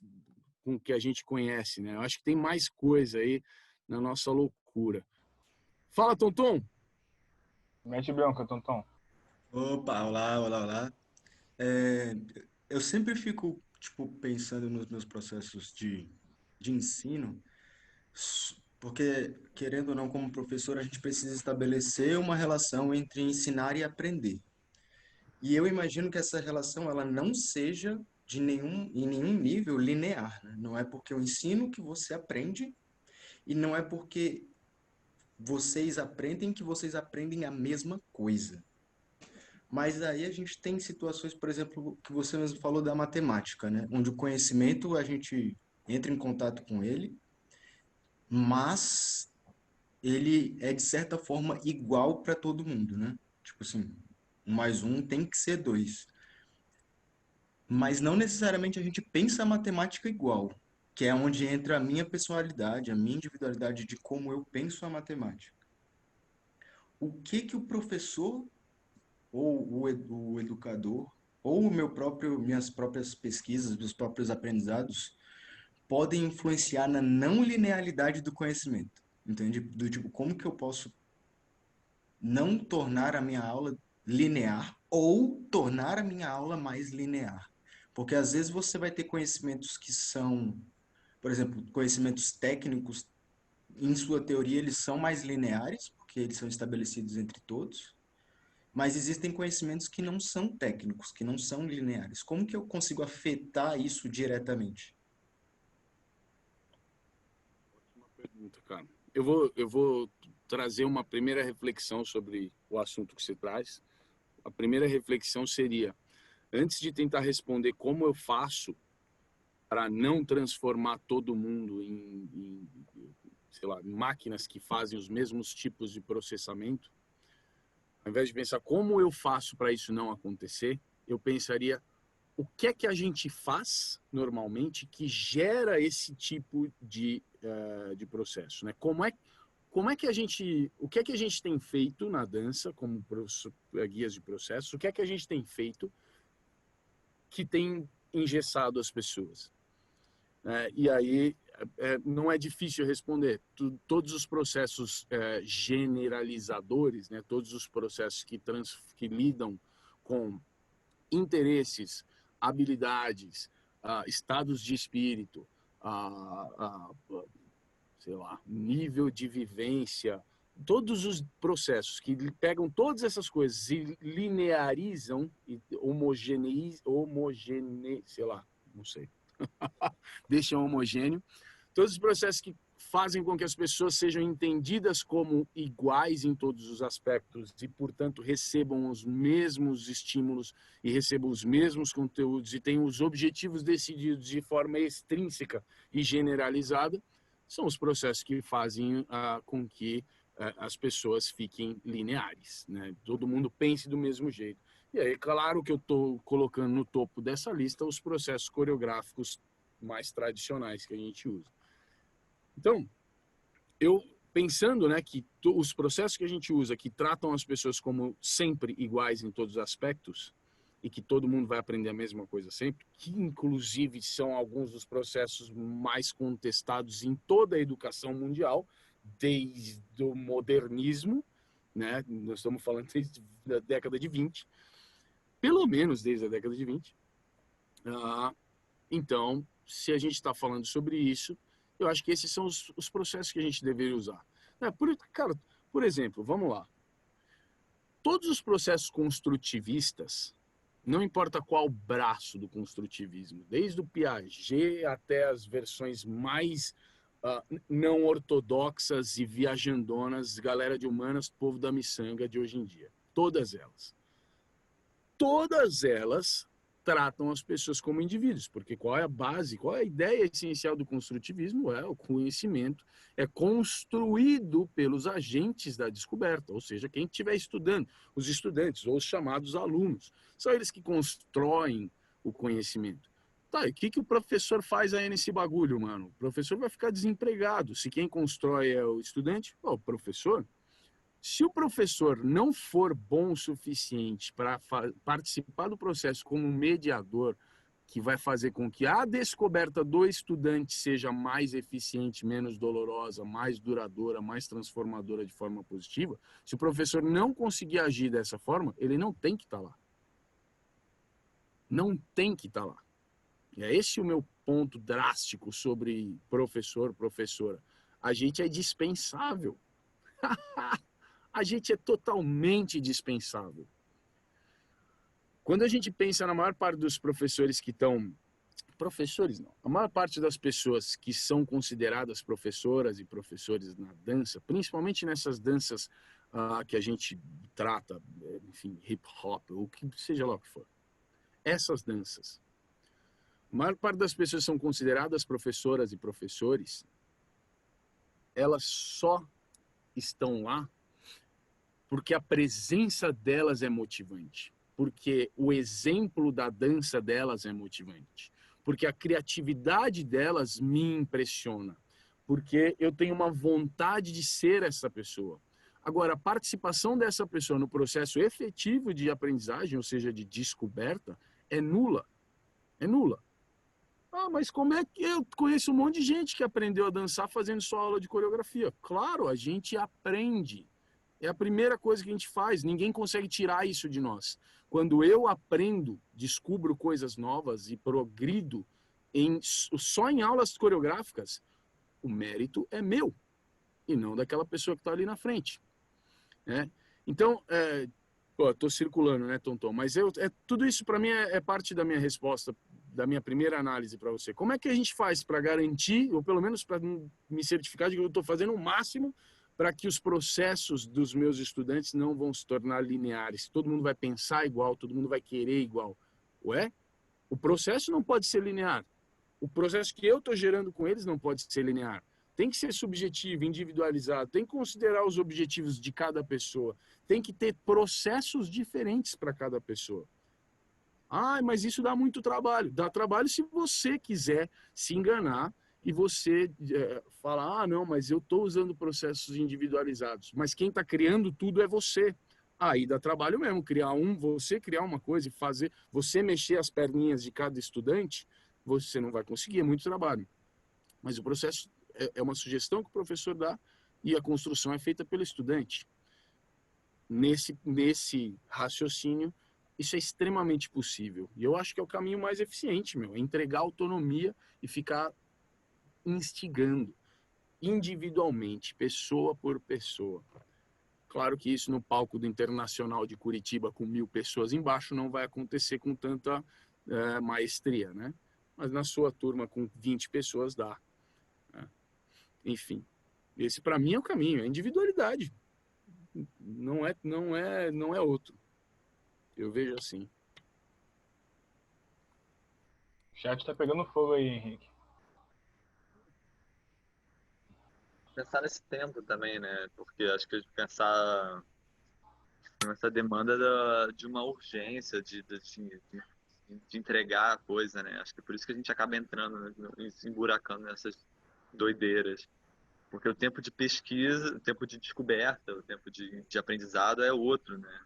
com o que a gente conhece, né? Eu acho que tem mais coisa aí na nossa loucura. Fala, Tonton! Mete bronca, Tonton. Opa, olá, olá, olá. Eu sempre fico, tipo, pensando nos meus processos de ensino, porque, querendo ou não, como professor, a gente precisa estabelecer uma relação entre ensinar e aprender. E eu imagino que essa relação, ela não seja em nenhum nível linear, né? Não é porque eu ensino que você aprende, e não é porque vocês aprendem que vocês aprendem a mesma coisa. Mas aí a gente tem situações, por exemplo, que você mesmo falou da matemática, né? Onde o conhecimento a gente entra em contato com ele, mas ele é de certa forma igual para todo mundo, né? Tipo assim, 1 mais 1 tem que ser 2. Mas não necessariamente a gente pensa a matemática igual, que é onde entra a minha personalidade, a minha individualidade de como eu penso a matemática. O que o professor ou o educador, ou minhas próprias pesquisas, meus próprios aprendizados, podem influenciar na não linearidade do conhecimento, entende? Do tipo, como que eu posso não tornar a minha aula linear ou tornar a minha aula mais linear? Porque às vezes você vai ter conhecimentos que são, por exemplo, conhecimentos técnicos, em sua teoria eles são mais lineares, porque eles são estabelecidos entre todos, mas existem conhecimentos que não são técnicos, que não são lineares. Como que eu consigo afetar isso diretamente? Ótima pergunta, cara. Eu vou trazer uma primeira reflexão sobre o assunto que você traz. A primeira reflexão seria, antes de tentar responder como eu faço, para não transformar todo mundo em, sei lá, máquinas que fazem os mesmos tipos de processamento, ao invés de pensar como eu faço para isso não acontecer, eu pensaria o que é que a gente faz normalmente que gera esse tipo de processo, né? Como é que a gente, o que é que a gente tem feito na dança como guias de processo? O que é que a gente tem feito que tem engessado as pessoas? E aí não é difícil responder. Todos os processos generalizadores, né? Todos os processos que lidam com interesses, habilidades, estados de espírito, sei lá, nível de vivência, todos os processos que pegam todas essas coisas e linearizam e sei lá, não sei, deixam homogêneo, todos os processos que fazem com que as pessoas sejam entendidas como iguais em todos os aspectos e, portanto, recebam os mesmos estímulos e recebam os mesmos conteúdos e tenham os objetivos decididos de forma extrínseca e generalizada, são os processos que fazem com que as pessoas fiquem lineares, né? Todo mundo pense do mesmo jeito. E aí, claro que eu estou colocando no topo dessa lista os processos coreográficos mais tradicionais que a gente usa. Então, eu pensando, né, que os processos que a gente usa, que tratam as pessoas como sempre iguais em todos os aspectos, e que todo mundo vai aprender a mesma coisa sempre, que inclusive são alguns dos processos mais contestados em toda a educação mundial, desde o modernismo, né? Nós estamos falando desde a década de 20, pelo menos desde a década de 20. Então, se a gente está falando sobre isso, eu acho que esses são os processos que a gente deveria usar. Por exemplo, vamos lá. Todos os processos construtivistas, não importa qual braço do construtivismo, desde o Piaget até as versões mais não ortodoxas e viajandonas, galera de humanas, povo da miçanga de hoje em dia. Todas elas tratam as pessoas como indivíduos, porque qual é a base, qual é a ideia essencial do construtivismo? O conhecimento é construído pelos agentes da descoberta, ou seja, quem estiver estudando, os estudantes ou os chamados alunos, são eles que constroem o conhecimento. Tá, e o que o professor faz aí nesse bagulho, mano? O professor vai ficar desempregado. Se quem constrói é o estudante, o professor. Se o professor não for bom o suficiente para participar do processo como mediador, que vai fazer com que a descoberta do estudante seja mais eficiente, menos dolorosa, mais duradoura, mais transformadora de forma positiva, se o professor não conseguir agir dessa forma, ele não tem que estar lá. Não tem que estar lá. E é esse o meu ponto drástico sobre professor, professora. A gente é dispensável. A gente é totalmente dispensável. Quando a gente pensa na maior parte dos professores que estão... Professores não. A maior parte das pessoas que são consideradas professoras e professores na dança, principalmente nessas danças que a gente trata, enfim, hip hop, ou que seja lá o que for. Essas danças. A maior parte das pessoas que são consideradas professoras e professores, elas só estão lá porque a presença delas é motivante, porque o exemplo da dança delas é motivante, porque a criatividade delas me impressiona, porque eu tenho uma vontade de ser essa pessoa. Agora, a participação dessa pessoa no processo efetivo de aprendizagem, ou seja, de descoberta, é nula. É nula. Mas como é que eu conheço um monte de gente que aprendeu a dançar fazendo só aula de coreografia? Claro, a gente aprende. É a primeira coisa que a gente faz. Ninguém consegue tirar isso de nós. Quando eu aprendo, descubro coisas novas e progrido só em aulas coreográficas, o mérito é meu e não daquela pessoa que está ali na frente. Né? Então, estou circulando, né, Tonton? Mas tudo isso para mim é parte da minha resposta, da minha primeira análise para você. Como é que a gente faz para garantir, ou pelo menos para me certificar de que eu estou fazendo o máximo para que os processos dos meus estudantes não vão se tornar lineares? Todo mundo vai pensar igual, todo mundo vai querer igual. O processo não pode ser linear. O processo que eu estou gerando com eles não pode ser linear. Tem que ser subjetivo, individualizado, tem que considerar os objetivos de cada pessoa, tem que ter processos diferentes para cada pessoa. Ah, mas isso dá muito trabalho. Dá trabalho se você quiser se enganar e você falar, ah, não, mas eu estou usando processos individualizados. Mas quem está criando tudo é você. Aí dá trabalho mesmo, você criar uma coisa e fazer, você mexer as perninhas de cada estudante, você não vai conseguir, é muito trabalho. Mas o processo é uma sugestão que o professor dá e a construção é feita pelo estudante. Nesse raciocínio, isso é extremamente possível. E eu acho que é o caminho mais eficiente, é entregar autonomia e ficar instigando individualmente, pessoa por pessoa. Claro que isso no palco do Internacional de Curitiba, com 1000 pessoas embaixo, não vai acontecer com tanta maestria, né? Mas na sua turma, com 20 pessoas, dá. Né? Enfim, esse para mim é o caminho, é individualidade. Não é outro. Eu vejo assim. O chat tá pegando fogo aí, Henrique. Pensar nesse tempo também, né? Porque acho que a gente pensar nessa demanda de uma urgência, de entregar a coisa, né? Acho que é por isso que a gente acaba entrando, se emburacando nessas doideiras. Porque o tempo de pesquisa, o tempo de descoberta, o tempo de aprendizado é outro, né?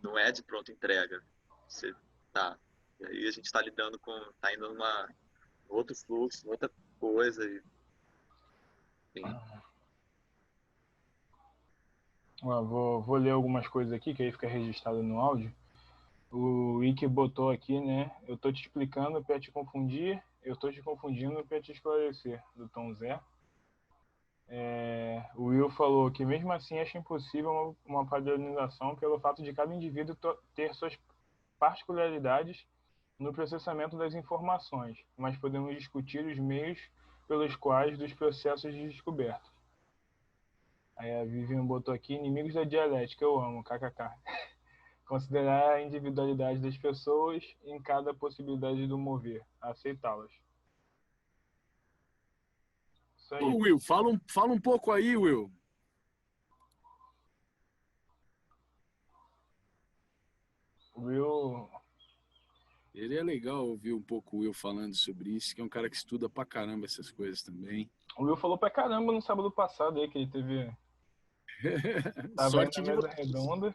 Não é de pronta entrega. Você tá. E aí a gente está lidando com, tá indo numa outro fluxo, outra coisa. Enfim. Vou ler algumas coisas aqui, que aí fica registrado no áudio. O Ike botou aqui, né? Eu tô te explicando para te confundir, eu tô te confundindo para te esclarecer, do Tom Zé. O Will falou que mesmo assim acha impossível uma padronização pelo fato de cada indivíduo ter suas particularidades no processamento das informações, mas podemos discutir os meios pelos quais dos processos de descoberta. Aí a Vivian botou aqui, inimigos da dialética, eu amo, kkk. Considerar a individualidade das pessoas em cada possibilidade do mover, aceitá-las. Isso aí. Ô, Will, fala um pouco aí, Will. Will... Ele é legal ouvir um pouco o Will falando sobre isso, que é um cara que estuda pra caramba essas coisas também. O Will falou pra caramba no sábado passado aí, que ele teve... Tava Sorte aí de na mesa vocês. redonda.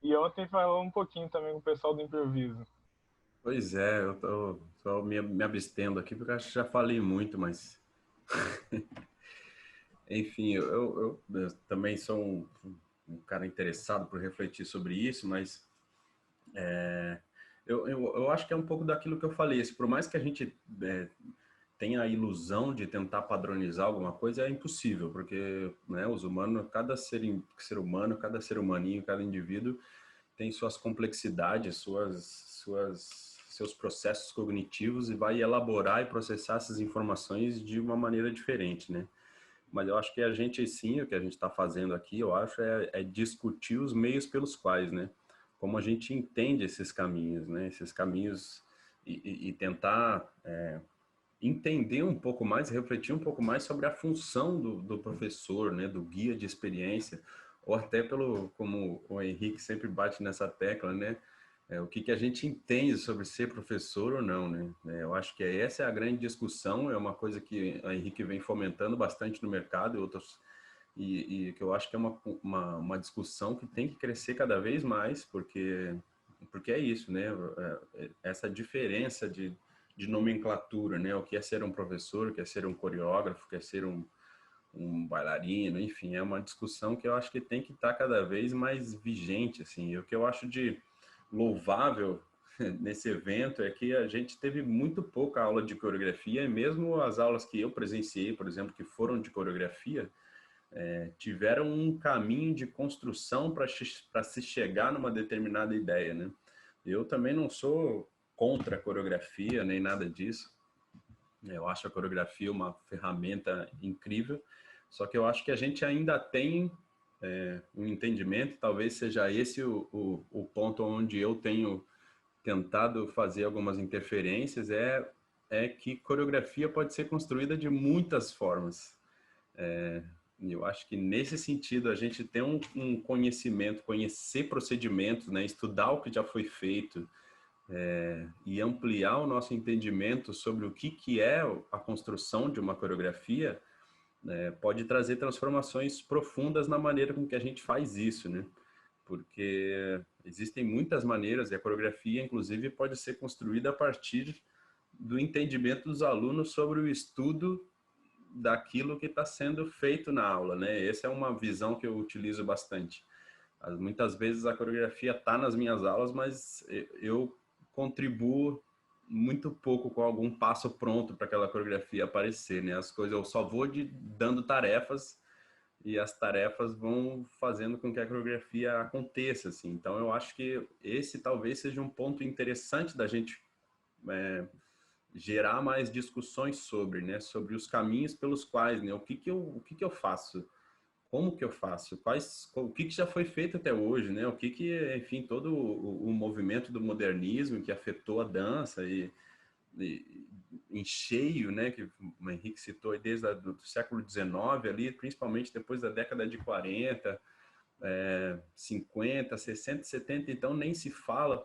E ontem falou um pouquinho também com o pessoal do improviso. Pois é, eu tô me abstendo aqui, porque eu acho que já falei muito, mas... Enfim, eu também sou um cara interessado por refletir sobre isso, mas eu acho que é um pouco daquilo que eu falei. Por mais que a gente tenha a ilusão de tentar padronizar alguma coisa, é impossível, porque né, os humanos, cada ser humano, cada ser humaninho, cada indivíduo tem suas complexidades, seus processos cognitivos e vai elaborar e processar essas informações de uma maneira diferente, né? Mas eu acho que a gente, sim, o que a gente está fazendo aqui, eu acho, é discutir os meios pelos quais, né? Como a gente entende esses caminhos, né? Esses caminhos e tentar entender um pouco mais, refletir um pouco mais sobre a função do professor, né? Do guia de experiência, ou até como o Henrique sempre bate nessa tecla, né? O que a gente entende sobre ser professor ou não, né? Eu acho que essa é a grande discussão, é uma coisa que a Henrique vem fomentando bastante no mercado e que eu acho que é uma discussão que tem que crescer cada vez mais, porque é isso, né? Essa diferença de nomenclatura, né? O que é ser um professor, o que é ser um coreógrafo, o que é ser um bailarino, enfim, é uma discussão que eu acho que tem que estar cada vez mais vigente, assim. O que eu acho de louvável nesse evento é que a gente teve muito pouca aula de coreografia, e mesmo as aulas que eu presenciei, por exemplo, que foram de coreografia, tiveram um caminho de construção para se chegar numa determinada ideia, né? Eu também não sou contra a coreografia, nem nada disso. Eu acho a coreografia uma ferramenta incrível, só que eu acho que a gente ainda tem um entendimento, talvez seja esse o ponto onde eu tenho tentado fazer algumas interferências é que coreografia pode ser construída de muitas formas. Eu acho que nesse sentido a gente tem um conhecimento, conhecer procedimentos, né, estudar o que já foi feito, e ampliar o nosso entendimento sobre o que é a construção de uma coreografia, pode trazer transformações profundas na maneira com que a gente faz isso, né? Porque existem muitas maneiras, e a coreografia, inclusive, pode ser construída a partir do entendimento dos alunos sobre o estudo daquilo que está sendo feito na aula, né? Essa é uma visão que eu utilizo bastante. Muitas vezes a coreografia está nas minhas aulas, mas eu contribuo muito pouco com algum passo pronto para aquela coreografia aparecer, né? As coisas eu só vou dando tarefas e as tarefas vão fazendo com que a coreografia aconteça, assim. Então eu acho que esse talvez seja um ponto interessante da gente gerar mais discussões sobre, né? Sobre os caminhos pelos quais, né? O que que eu faço? Como que eu faço? O que já foi feito até hoje, né? O que enfim, todo o movimento do modernismo que afetou a dança e em cheio, né? Que o Henrique citou desde o século XIX ali, principalmente depois da década de 40, 50, 60, 70, então nem se fala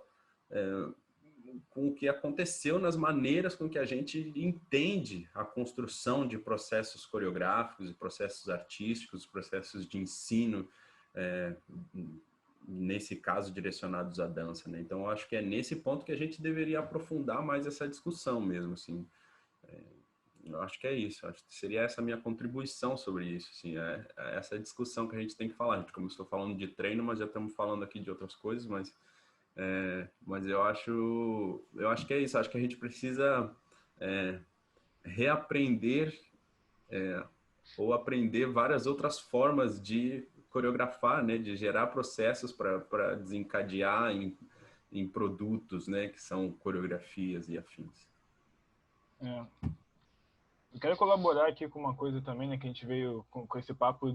com o que aconteceu nas maneiras com que a gente entende a construção de processos coreográficos, e processos artísticos, processos de ensino, nesse caso direcionados à dança, né? Então, eu acho que é nesse ponto que a gente deveria aprofundar mais essa discussão mesmo, assim. Eu acho que é isso, acho que seria essa a minha contribuição sobre isso, assim, essa discussão que a gente tem que falar. A gente começou falando de treino, mas já estamos falando aqui de outras coisas, mas eu acho que é isso. Acho que a gente precisa reaprender ou aprender várias outras formas de coreografar, né, de gerar processos para desencadear em produtos, né, que são coreografias e afins. Eu quero colaborar aqui com uma coisa também, né, que a gente veio com esse papo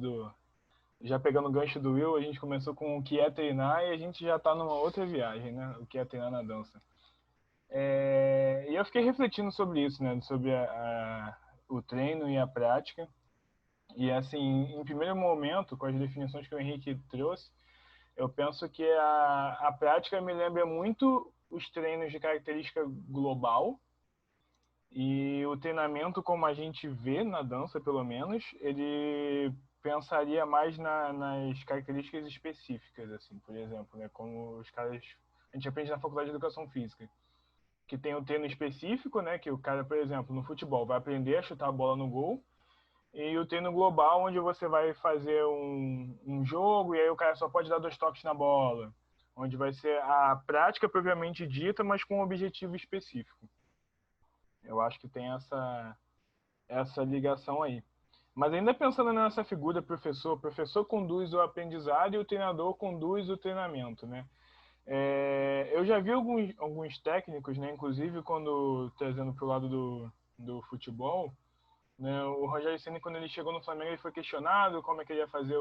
já pegando o gancho do Will, a gente começou com o que é treinar e a gente já está numa outra viagem, né? O que é treinar na dança. E eu fiquei refletindo sobre isso, né? Sobre o treino e a prática. E assim, em primeiro momento, com as definições que o Henrique trouxe, eu penso que a prática me lembra muito os treinos de característica global, e o treinamento, como a gente vê na dança, pelo menos, ele pensaria mais nas características específicas, assim, por exemplo, né? Como os caras... A gente aprende na faculdade de educação física, que tem o treino específico, né? Que o cara, por exemplo, no futebol, vai aprender a chutar a bola no gol, e o treino global, onde você vai fazer um jogo, e aí o cara só pode dar 2 toques na bola, onde vai ser a prática propriamente dita, mas com um objetivo específico. Eu acho que tem essa ligação aí. Mas ainda pensando nessa figura professor, o professor conduz o aprendizado e o treinador conduz o treinamento, né? Eu já vi alguns técnicos, né, inclusive quando trazendo para o lado do futebol, né, o Rogério Ceni, quando ele chegou no Flamengo, ele foi questionado como é que ele ia fazer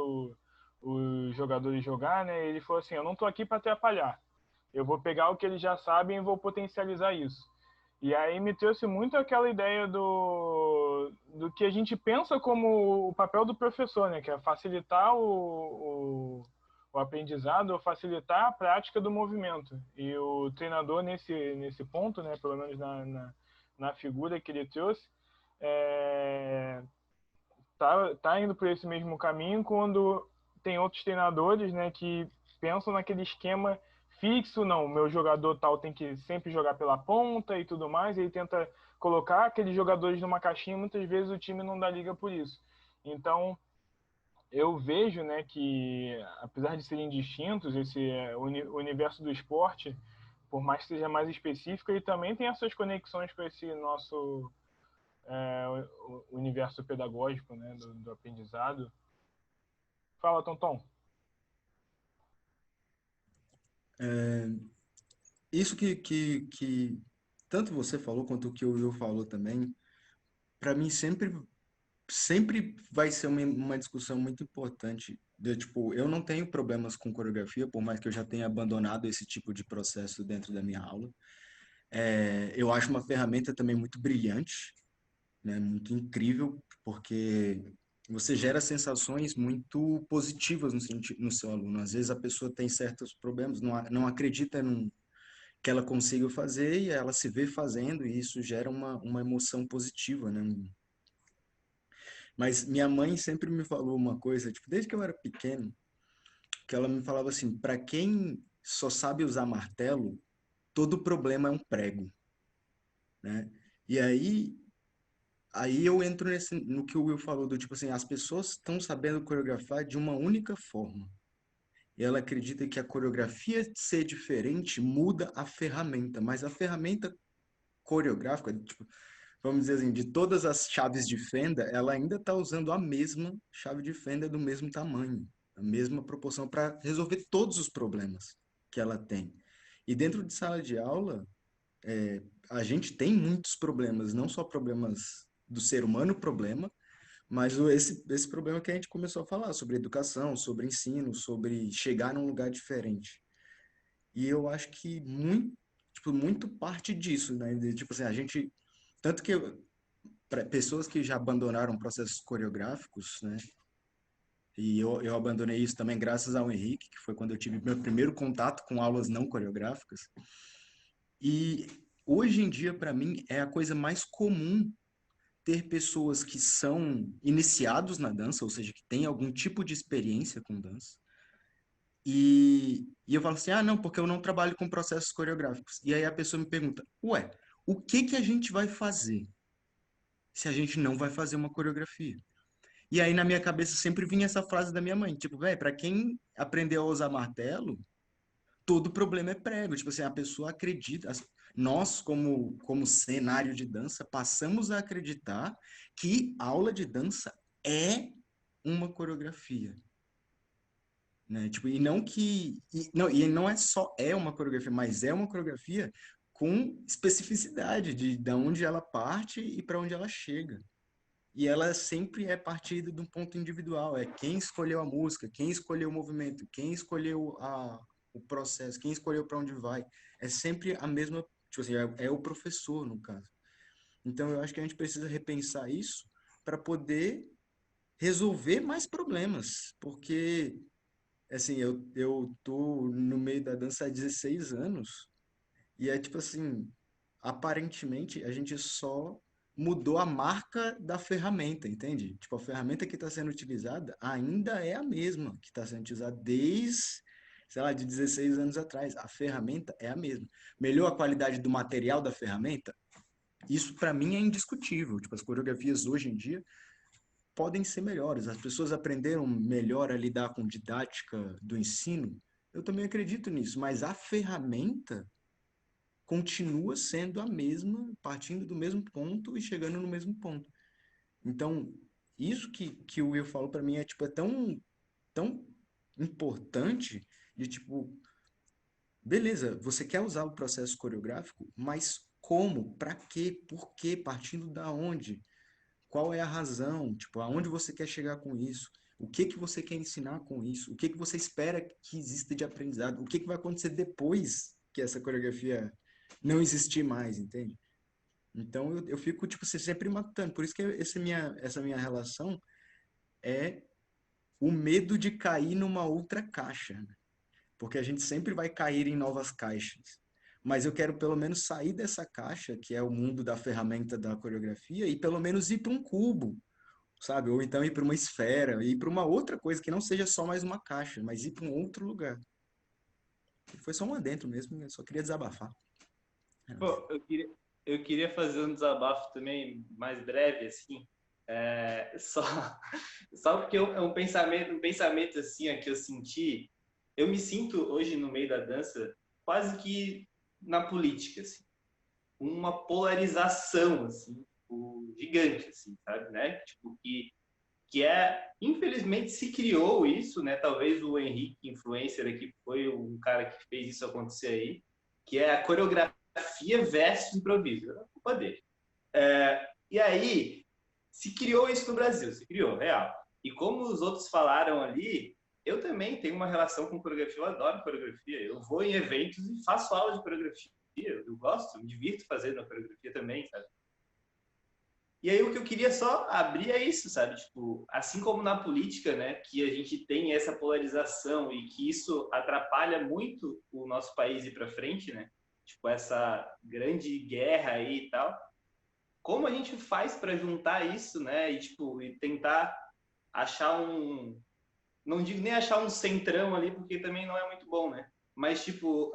os jogadores jogar, né? E ele falou assim: eu não estou aqui para atrapalhar, eu vou pegar o que eles já sabem e vou potencializar isso. E aí me trouxe muito aquela ideia do que a gente pensa como o papel do professor, né? Que é facilitar o aprendizado, ou facilitar a prática do movimento. E o treinador, nesse ponto, né? Pelo menos na figura que ele trouxe, tá indo por esse mesmo caminho, quando tem outros treinadores, né? Que pensam naquele esquema fixo, não, o meu jogador tal tem que sempre jogar pela ponta e tudo mais, e ele tenta colocar aqueles jogadores numa caixinha, muitas vezes o time não dá liga por isso. Então, eu vejo, né, que apesar de serem distintos, esse universo do esporte, por mais que seja mais específico, ele também tem essas conexões com esse nosso universo pedagógico, né, do aprendizado. Fala, Tonton. Isso que tanto você falou quanto o que o Will falou também, para mim sempre sempre vai ser uma discussão muito importante. Tipo, eu não tenho problemas com coreografia, por mais que eu já tenha abandonado esse tipo de processo dentro da minha aula. Eu acho uma ferramenta também muito brilhante, né? Muito incrível, porque você gera sensações muito positivas no seu aluno. Às vezes a pessoa tem certos problemas, não acredita que ela consiga fazer e ela se vê fazendo e isso gera uma emoção positiva, né? Mas minha mãe sempre me falou uma coisa, tipo, desde que eu era pequeno, que ela me falava assim, para quem só sabe usar martelo, todo problema é um prego, né? E aí eu entro no que o Will falou, do tipo assim, as pessoas estão sabendo coreografar de uma única forma. E ela acredita que a coreografia ser diferente muda a ferramenta, mas a ferramenta coreográfica, tipo, vamos dizer assim, de todas as chaves de fenda, ela ainda está usando a mesma chave de fenda do mesmo tamanho, a mesma proporção para resolver todos os problemas que ela tem. E dentro de sala de aula, a gente tem muitos problemas, não só problemas do ser humano, mas esse problema que a gente começou a falar, sobre educação, sobre ensino, sobre chegar num lugar diferente. E eu acho que muito parte disso, né? Tipo assim, a gente... Tanto que para pessoas que já abandonaram processos coreográficos, né? E eu abandonei isso também graças ao Henrique, que foi quando eu tive meu primeiro contato com aulas não coreográficas. E hoje em dia, para mim, é a coisa mais comum ter pessoas que são iniciados na dança, ou seja, que têm algum tipo de experiência com dança. E eu falo assim, não, porque eu não trabalho com processos coreográficos. E aí a pessoa me pergunta, ué, o que que a gente vai fazer se a gente não vai fazer uma coreografia? E aí na minha cabeça sempre vinha essa frase da minha mãe, tipo, velho, para quem aprendeu a usar martelo, todo problema é prego. Tipo assim, a pessoa acredita, nós como cenário de dança, passamos a acreditar que aula de dança é uma coreografia, né? Tipo, e não é só uma coreografia, mas é uma coreografia com especificidade de onde ela parte e para onde ela chega. E ela sempre é partida de um ponto individual, é quem escolheu a música, quem escolheu o movimento, quem escolheu o processo, quem escolheu para onde vai. É sempre a mesma, tipo assim, é o professor, no caso. Então, eu acho que a gente precisa repensar isso para poder resolver mais problemas, porque, assim, eu tô no meio da dança há 16 anos e é tipo assim, aparentemente a gente só mudou a marca da ferramenta, entende? Tipo, a ferramenta que está sendo utilizada ainda é a mesma que está sendo utilizada desde, sei lá, de 16 anos atrás. A ferramenta é a mesma. Melhorou a qualidade do material da ferramenta? Isso para mim é indiscutível. Tipo, as coreografias hoje em dia podem ser melhores. As pessoas aprenderam melhor a lidar com didática do ensino. Eu também acredito nisso, mas a ferramenta continua sendo a mesma, partindo do mesmo ponto e chegando no mesmo ponto. Então, isso que o Will falou para mim é tipo tão importante de tipo, beleza, você quer usar o processo coreográfico, mas como? Para quê? Por quê? Partindo da onde? Qual é a razão? Tipo, aonde você quer chegar com isso? O que que você quer ensinar com isso? O que que você espera que exista de aprendizado? O que que vai acontecer depois que essa coreografia não existir mais, entende? Então eu fico tipo sempre matando. Por isso que essa minha relação é o medo de cair numa outra caixa, né? Porque a gente sempre vai cair em novas caixas. Mas eu quero pelo menos sair dessa caixa, que é o mundo da ferramenta da coreografia, e pelo menos ir para um cubo, sabe? Ou então ir para uma esfera, ir para uma outra coisa que não seja só mais uma caixa, mas ir para um outro lugar. E foi só um adentro mesmo, eu só queria desabafar. Pô, eu queria fazer um desabafo também mais breve, assim, só porque é um pensamento assim, que eu senti. Eu me sinto hoje no meio da dança quase que na política, assim, uma polarização, assim, tipo, gigante, assim, sabe, né? Tipo, que infelizmente se criou isso, né? Talvez o Henrique, influencer aqui, foi um cara que fez isso acontecer aí, que é a coreografia versus improviso. É culpa dele. E aí, se criou isso no Brasil, se criou, real. E como os outros falaram ali, eu também tenho uma relação com coreografia, eu adoro coreografia. Eu vou em eventos e faço aula de coreografia. Eu gosto, me divirto fazendo a coreografia também, sabe? E aí o que eu queria só abrir é isso, sabe? Tipo, assim como na política, né, que a gente tem essa polarização e que isso atrapalha muito o nosso país ir para frente, né? Tipo, essa grande guerra aí e tal. Como a gente faz para juntar isso, né? E tipo, e tentar achar um, não digo nem achar um centrão ali, porque também não é muito bom, né? Mas tipo,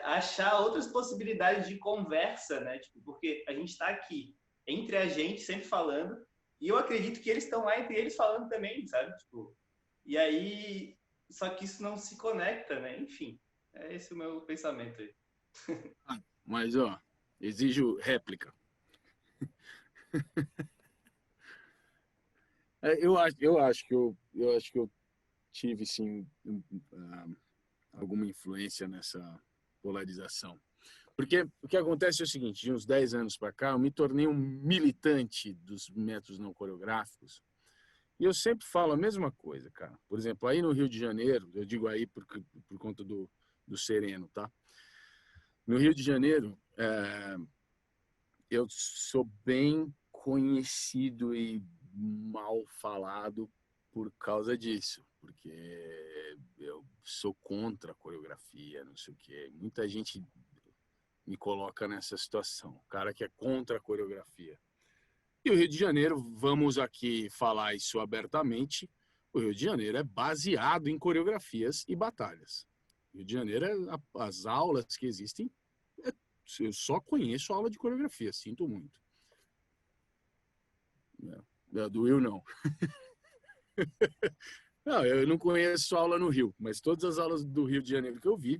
achar outras possibilidades de conversa, né? Tipo, porque a gente está aqui entre a gente, sempre falando, e eu acredito que eles estão lá entre eles falando também, sabe? Tipo, e aí, só que isso não se conecta, né? Enfim, é esse o meu pensamento aí. Mas, ó, exijo réplica. Eu acho que eu tive, sim, alguma influência nessa polarização. Porque o que acontece é o seguinte, de uns 10 anos para cá, eu me tornei um militante dos métodos não coreográficos. E eu sempre falo a mesma coisa, cara. Por exemplo, aí no Rio de Janeiro, eu digo aí por conta do Sereno, tá? No Rio de Janeiro, eu sou bem conhecido e mal falado por causa disso. Porque eu sou contra a coreografia, não sei o quê. Muita gente me coloca nessa situação. O cara que é contra a coreografia. E o Rio de Janeiro, vamos aqui falar isso abertamente, o Rio de Janeiro é baseado em coreografias e batalhas. O Rio de Janeiro, as aulas que existem, eu só conheço aula de coreografia, sinto muito. Do Will, não. Não, eu não conheço aula no Rio, mas todas as aulas do Rio de Janeiro que eu vi,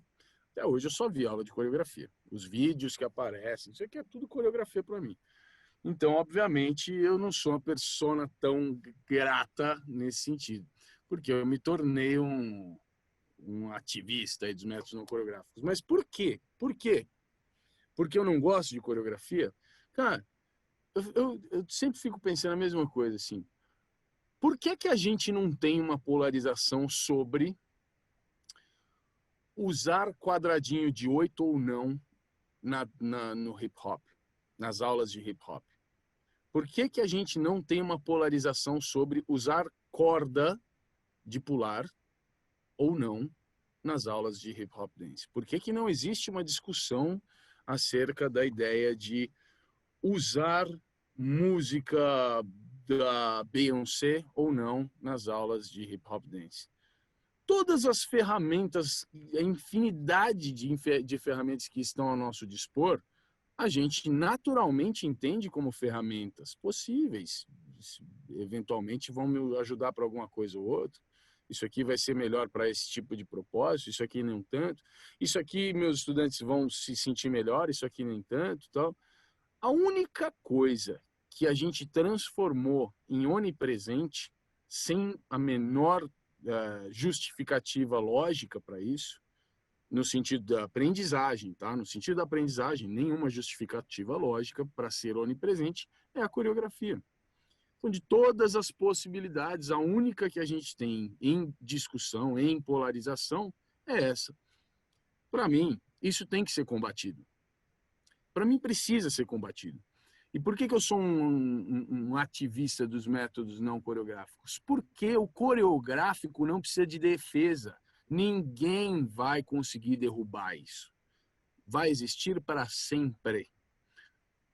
até hoje eu só vi aula de coreografia. Os vídeos que aparecem, isso aqui é tudo coreografia para mim. Então, obviamente, eu não sou uma persona tão grata nesse sentido, porque eu me tornei um ativista aí dos métodos não coreográficos. Mas por quê? Por quê? Porque eu não gosto de coreografia? Cara, eu sempre fico pensando a mesma coisa, assim. Por que a gente não tem uma polarização sobre usar quadradinho de 8 ou não no hip hop, nas aulas de hip hop? Por que a gente não tem uma polarização sobre usar corda de pular ou não nas aulas de hip hop dance? Por que não existe uma discussão acerca da ideia de usar música da Beyoncé ou não nas aulas de hip hop dance? Todas as ferramentas, a infinidade de ferramentas que estão ao nosso dispor, a gente naturalmente entende como ferramentas possíveis. Eventualmente vão me ajudar para alguma coisa ou outra. Isso aqui vai ser melhor para esse tipo de propósito, isso aqui nem tanto. Isso aqui meus estudantes vão se sentir melhor, isso aqui nem tanto, tal. A única coisa que a gente transformou em onipresente, sem a menor justificativa lógica para isso, no sentido da aprendizagem, tá? No sentido da aprendizagem, nenhuma justificativa lógica para ser onipresente é a coreografia. Então, de todas as possibilidades, a única que a gente tem em discussão, em polarização, é essa. Para mim, isso tem que ser combatido. Para mim, precisa ser combatido. E por que eu sou um ativista dos métodos não coreográficos? Porque o coreográfico não precisa de defesa. Ninguém vai conseguir derrubar isso. Vai existir para sempre.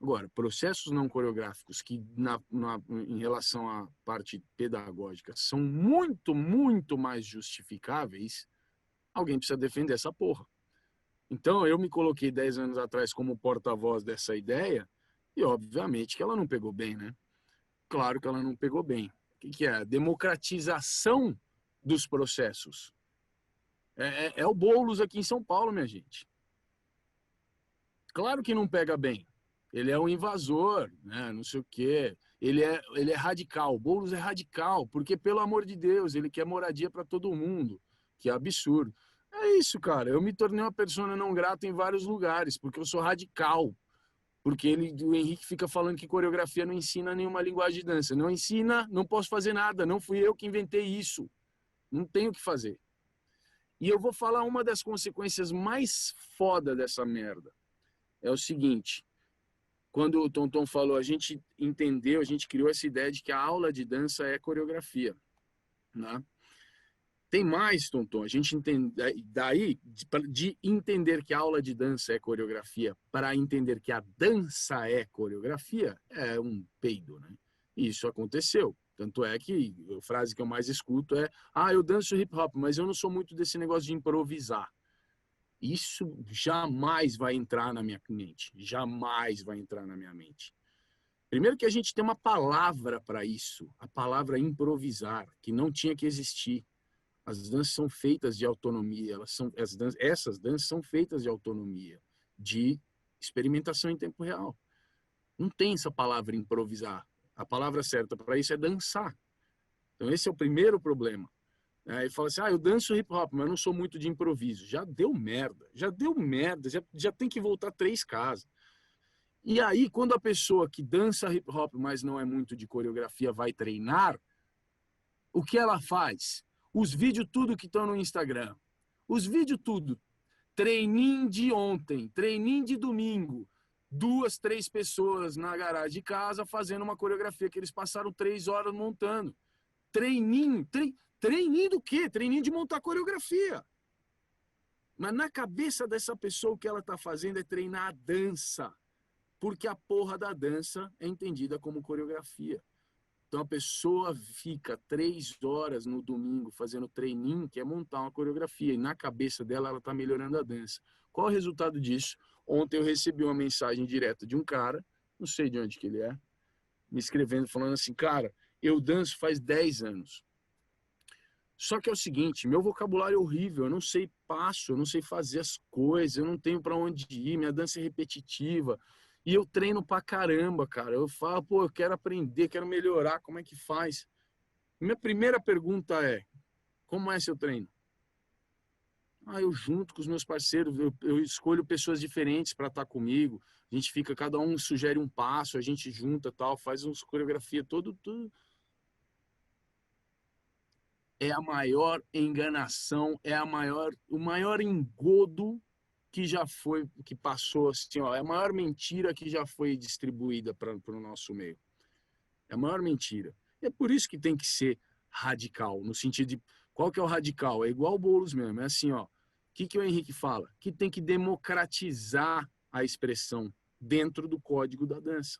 Agora, processos não coreográficos que, em relação à parte pedagógica, são muito, muito mais justificáveis, alguém precisa defender essa porra. Então, eu me coloquei 10 anos atrás como porta-voz dessa ideia e, obviamente, que ela não pegou bem, né? Claro que ela não pegou bem. O que é? A democratização dos processos. É o Boulos aqui em São Paulo, minha gente. Claro que não pega bem. Ele é um invasor, né? Não sei o quê. Ele é radical. O Boulos é radical, porque, pelo amor de Deus, ele quer moradia para todo mundo. Que absurdo. É isso, cara. Eu me tornei uma persona não grata em vários lugares, porque eu sou radical. Porque o Henrique fica falando que coreografia não ensina nenhuma linguagem de dança. Não ensina, não posso fazer nada. Não fui eu que inventei isso. Não tenho o que fazer. E eu vou falar uma das consequências mais foda dessa merda. É o seguinte. Quando o Tonton falou, a gente entendeu, a gente criou essa ideia de que a aula de dança é coreografia, né? Tem mais, Tonton, a gente entende, daí, de entender que a aula de dança é coreografia para entender que a dança é coreografia, é um peido, né? E isso aconteceu. Tanto é que a frase que eu mais escuto é: eu danço hip hop, mas eu não sou muito desse negócio de improvisar. Isso jamais vai entrar na minha mente. Jamais vai entrar na minha mente. Primeiro que a gente tem uma palavra para isso, a palavra improvisar, que não tinha que existir. As danças são feitas de autonomia, essas danças são feitas de autonomia, de experimentação em tempo real. Não tem essa palavra improvisar. A palavra certa para isso é dançar. Então esse é o primeiro problema. Aí fala assim, eu danço hip hop, mas eu não sou muito de improviso. Já deu merda, já tem que voltar 3 casas. E aí, quando a pessoa que dança hip hop, mas não é muito de coreografia, vai treinar, o que ela faz? Os vídeos tudo que estão no Instagram. Os vídeos tudo. Treininho de ontem, treininho de domingo. 2, 3 pessoas na garagem de casa fazendo uma coreografia que eles passaram 3 horas montando. Treininho do quê? Treininho de montar coreografia. Mas na cabeça dessa pessoa o que ela está fazendo é treinar a dança. Porque a porra da dança é entendida como coreografia. Então a pessoa fica 3 horas no domingo fazendo treininho, que é montar uma coreografia. E na cabeça dela ela está melhorando a dança. Qual é o resultado disso? Ontem eu recebi uma mensagem direta de um cara, não sei de onde que ele é, me escrevendo, falando assim, cara, eu danço faz 10 anos. Só que é o seguinte, meu vocabulário é horrível, eu não sei passo, eu não sei fazer as coisas, eu não tenho para onde ir, minha dança é repetitiva. E eu treino pra caramba, cara. Eu falo, eu quero aprender, quero melhorar, como é que faz? Minha primeira pergunta é, como é seu treino? Eu junto com os meus parceiros, eu escolho pessoas diferentes para estar comigo. A gente fica, cada um sugere um passo, a gente junta, tal, faz uns coreografia, tudo. É a maior enganação, o maior engodo que passou assim, é a maior mentira que já foi distribuída para o nosso meio. É a maior mentira. E é por isso que tem que ser radical, no sentido de, qual que é o radical? É igual o Boulos mesmo, é assim, o que o Henrique fala? Que tem que democratizar a expressão dentro do código da dança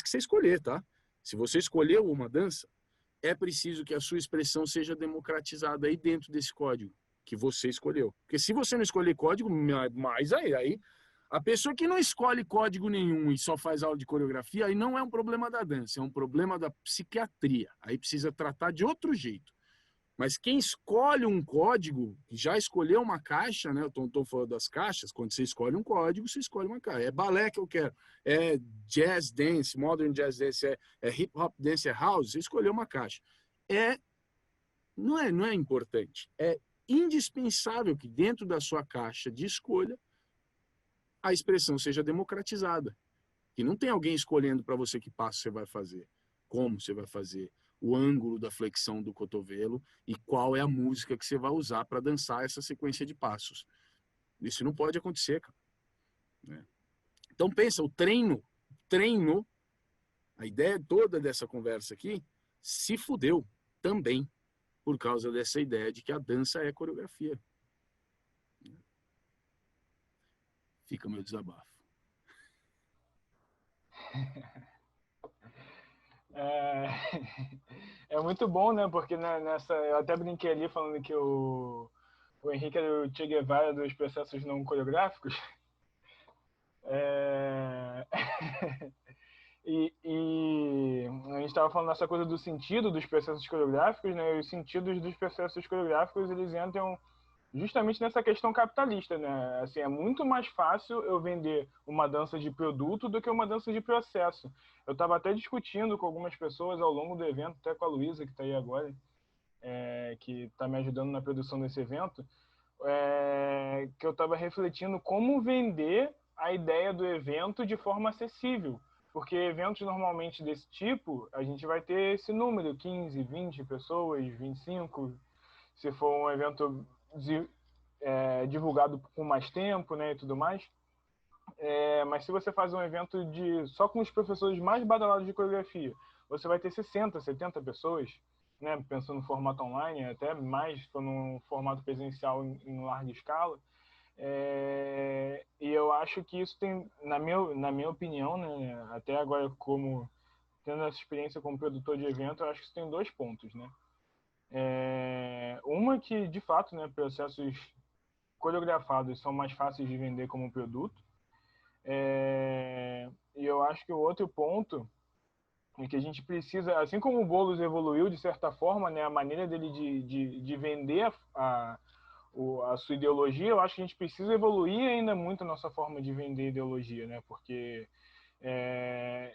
que você escolher, tá? Se você escolheu uma dança, é preciso que a sua expressão seja democratizada aí dentro desse código que você escolheu. Porque se você não escolher código, mais aí a pessoa que não escolhe código nenhum e só faz aula de coreografia, aí não é um problema da dança, é um problema da psiquiatria. Aí precisa tratar de outro jeito. Mas quem escolhe um código, já escolheu uma caixa, né? Eu estou falando das caixas, quando você escolhe um código, você escolhe uma caixa. É balé que eu quero, é jazz dance, modern jazz dance, é hip hop dance, é house, você escolheu uma caixa. Não é importante, é indispensável que dentro da sua caixa de escolha a expressão seja democratizada. Que não tem alguém escolhendo para você que passo você vai fazer, como você vai fazer, o ângulo da flexão do cotovelo e qual é a música que você vai usar para dançar essa sequência de passos. Isso não pode acontecer, cara. Né? Então pensa, o treino, a ideia toda dessa conversa aqui se fudeu também por causa dessa ideia de que a dança é coreografia. Fica meu desabafo. É muito bom, né? Porque eu até brinquei ali falando que o Henrique era o Che Guevara dos processos não coreográficos. E a gente estava falando nessa coisa do sentido dos processos coreográficos, né? E os sentidos dos processos coreográficos, eles entram justamente nessa questão capitalista, né? Assim, é muito mais fácil eu vender uma dança de produto do que uma dança de processo. Eu estava até discutindo com algumas pessoas ao longo do evento, até com a Luísa, que está aí agora, que está me ajudando na produção desse evento, que eu estava refletindo como vender a ideia do evento de forma acessível. Porque eventos normalmente desse tipo, a gente vai ter esse número, 15, 20 pessoas, 25, se for um evento divulgado com mais tempo, né, e tudo mais. Mas se você faz um evento só com os professores mais badalados de coreografia, você vai ter 60, 70 pessoas, né, pensando no formato online, até mais se for num formato presencial em larga escala. E eu acho que isso tem, na minha opinião, né, até agora como tendo essa experiência como produtor de evento, eu acho que isso tem 2 pontos, né? Uma que, de fato, né, processos coreografados são mais fáceis de vender como produto. E eu acho que o outro ponto é que a gente precisa, assim como o Boulos evoluiu de certa forma, né, a maneira dele de vender a sua ideologia, eu acho que a gente precisa evoluir ainda muito a nossa forma de vender ideologia, né? Porque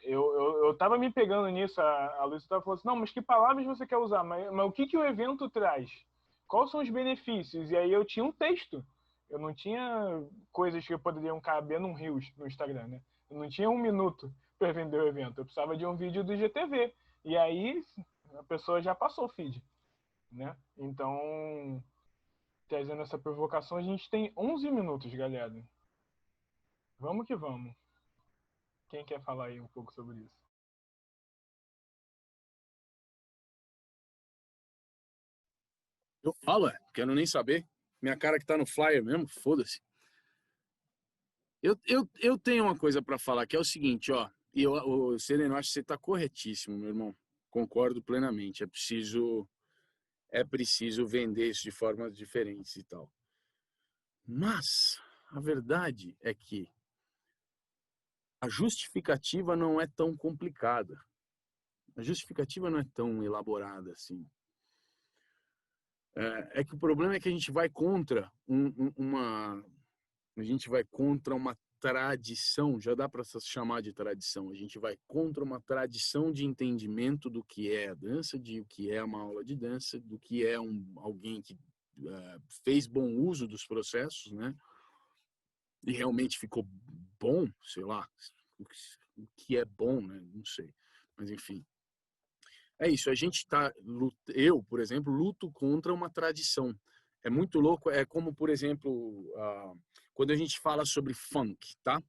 eu tava me pegando nisso, a Luísa estava falando assim, não, mas que palavras você quer usar? Mas o que o evento traz? Quais são os benefícios? E aí eu tinha um texto. Eu não tinha coisas que poderiam caber num Reels no Instagram, né? Eu não tinha 1 minuto para vender o evento. Eu precisava de um vídeo do IGTV. E aí a pessoa já passou o feed, né? Então, trazendo essa provocação, a gente tem 11 minutos, galera. Vamos que vamos. Quem quer falar aí um pouco sobre isso? Eu falo, quero nem saber. Minha cara que tá no flyer mesmo, foda-se. Eu tenho uma coisa para falar, que é o seguinte, ó. E Sereno, acho que você tá corretíssimo, meu irmão. Concordo plenamente. É preciso vender isso de formas diferentes e tal. Mas a verdade é que a justificativa não é tão complicada. A justificativa não é tão elaborada assim. É que o problema é que a gente vai contra uma tradição, já dá para chamar de tradição, a gente vai contra uma tradição de entendimento do que é a dança, de o que é uma aula de dança, do que é alguém que fez bom uso dos processos, né? E realmente ficou bom, sei lá, o que é bom, né? Não sei, mas enfim. É isso, eu, por exemplo, luto contra uma tradição. É muito louco, é como, por exemplo, quando a gente fala sobre funk, tá?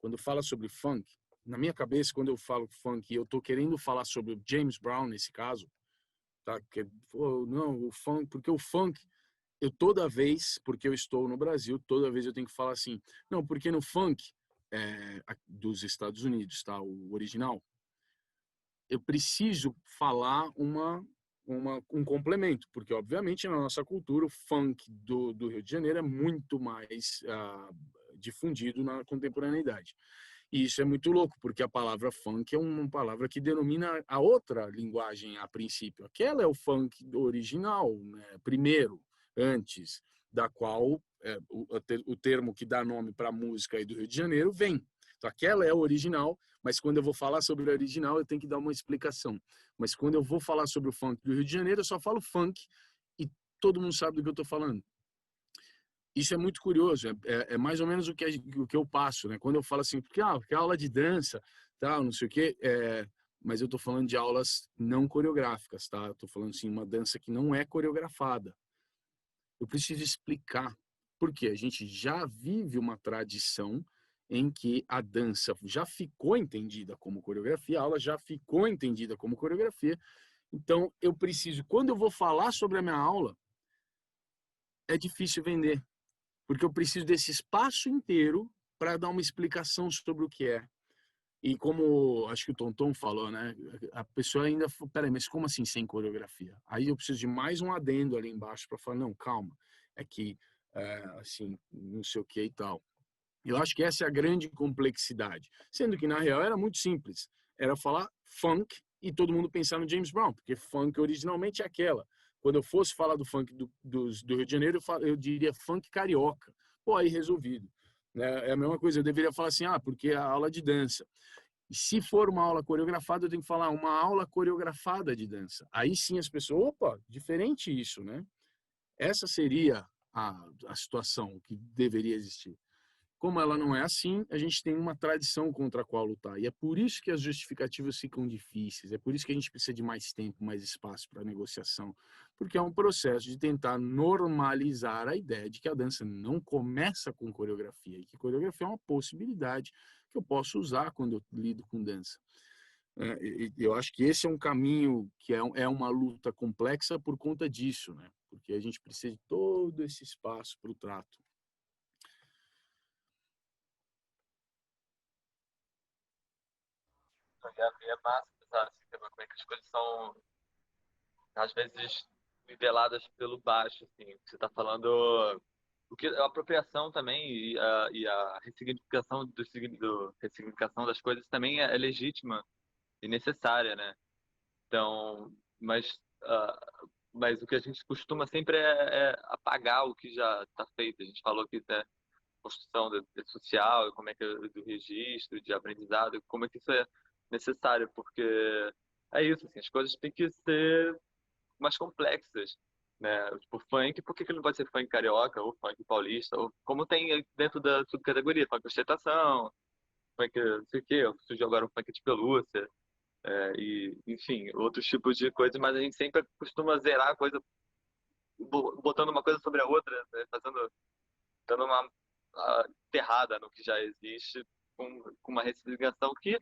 Quando fala sobre funk, na minha cabeça, quando eu falo funk, eu tô querendo falar sobre o James Brown nesse caso, tá? Não, o funk, porque o funk, toda vez, porque eu estou no Brasil, toda vez eu tenho que falar assim, não, porque no funk dos Estados Unidos, tá? O original, eu preciso falar um complemento, porque, obviamente, na nossa cultura, o funk do Rio de Janeiro é muito mais difundido na contemporaneidade. E isso é muito louco, porque a palavra funk é uma palavra que denomina a outra linguagem a princípio. Aquela é o funk original, né? Primeiro, antes da qual o termo que dá nome para a música aí do Rio de Janeiro vem. Então, aquela é a original, mas quando eu vou falar sobre a original, eu tenho que dar uma explicação. Mas quando eu vou falar sobre o funk do Rio de Janeiro, eu só falo funk e todo mundo sabe do que eu estou falando. Isso é muito curioso, é mais ou menos o que eu passo, né? Quando eu falo assim, porque aula de dança, tal, não sei o quê, mas eu estou falando de aulas não coreográficas, tá? Eu estou falando assim, uma dança que não é coreografada. Eu preciso explicar, porque a gente já vive uma tradição em que a dança já ficou entendida como coreografia, a aula já ficou entendida como coreografia. Então, eu preciso, quando eu vou falar sobre a minha aula, é difícil vender, porque eu preciso desse espaço inteiro para dar uma explicação sobre o que é. E como acho que o Tonton falou, né? A pessoa ainda falou, peraí, mas como assim sem coreografia? Aí eu preciso de mais um adendo ali embaixo para falar, não, calma, é que, assim, não sei o que e tal. Eu acho que essa é a grande complexidade. Sendo que, na real, era muito simples. Era falar funk e todo mundo pensar no James Brown, porque funk originalmente é aquela. Quando eu fosse falar do funk do Rio de Janeiro, eu diria funk carioca. Pô, aí resolvido. É a mesma coisa, eu deveria falar assim, porque é a aula de dança. E se for uma aula coreografada, eu tenho que falar uma aula coreografada de dança. Aí sim as pessoas, opa, diferente isso, né? Essa seria a situação que deveria existir. Como ela não é assim, a gente tem uma tradição contra a qual lutar. E é por isso que as justificativas ficam difíceis, é por isso que a gente precisa de mais tempo, mais espaço para negociação, porque é um processo de tentar normalizar a ideia de que a dança não começa com coreografia, e que coreografia é uma possibilidade que eu posso usar quando eu lido com dança. Eu acho que esse é um caminho que é uma luta complexa por conta disso, né? Porque a gente precisa de todo esse espaço para o trato. É massa, sabe? Como é que as coisas são, às vezes, niveladas pelo baixo, assim. Você está falando... O que, a apropriação também e a ressignificação ressignificação das coisas também é legítima e necessária, né? Então, mas o que a gente costuma sempre é apagar o que já está feito. A gente falou que é construção social, como é que é do registro, de aprendizado, como é que isso é necessário, porque é isso, assim, as coisas têm que ser mais complexas, né? Tipo, funk, por que que ele não pode ser funk carioca ou funk paulista, ou como tem dentro da subcategoria, funk ostentação, funk não sei o quê, surgiu agora um funk de pelúcia, e, enfim, outros tipos de coisas, mas a gente sempre costuma zerar a coisa, botando uma coisa sobre a outra, né? Dando uma enterrada no que já existe, com uma ressignificação que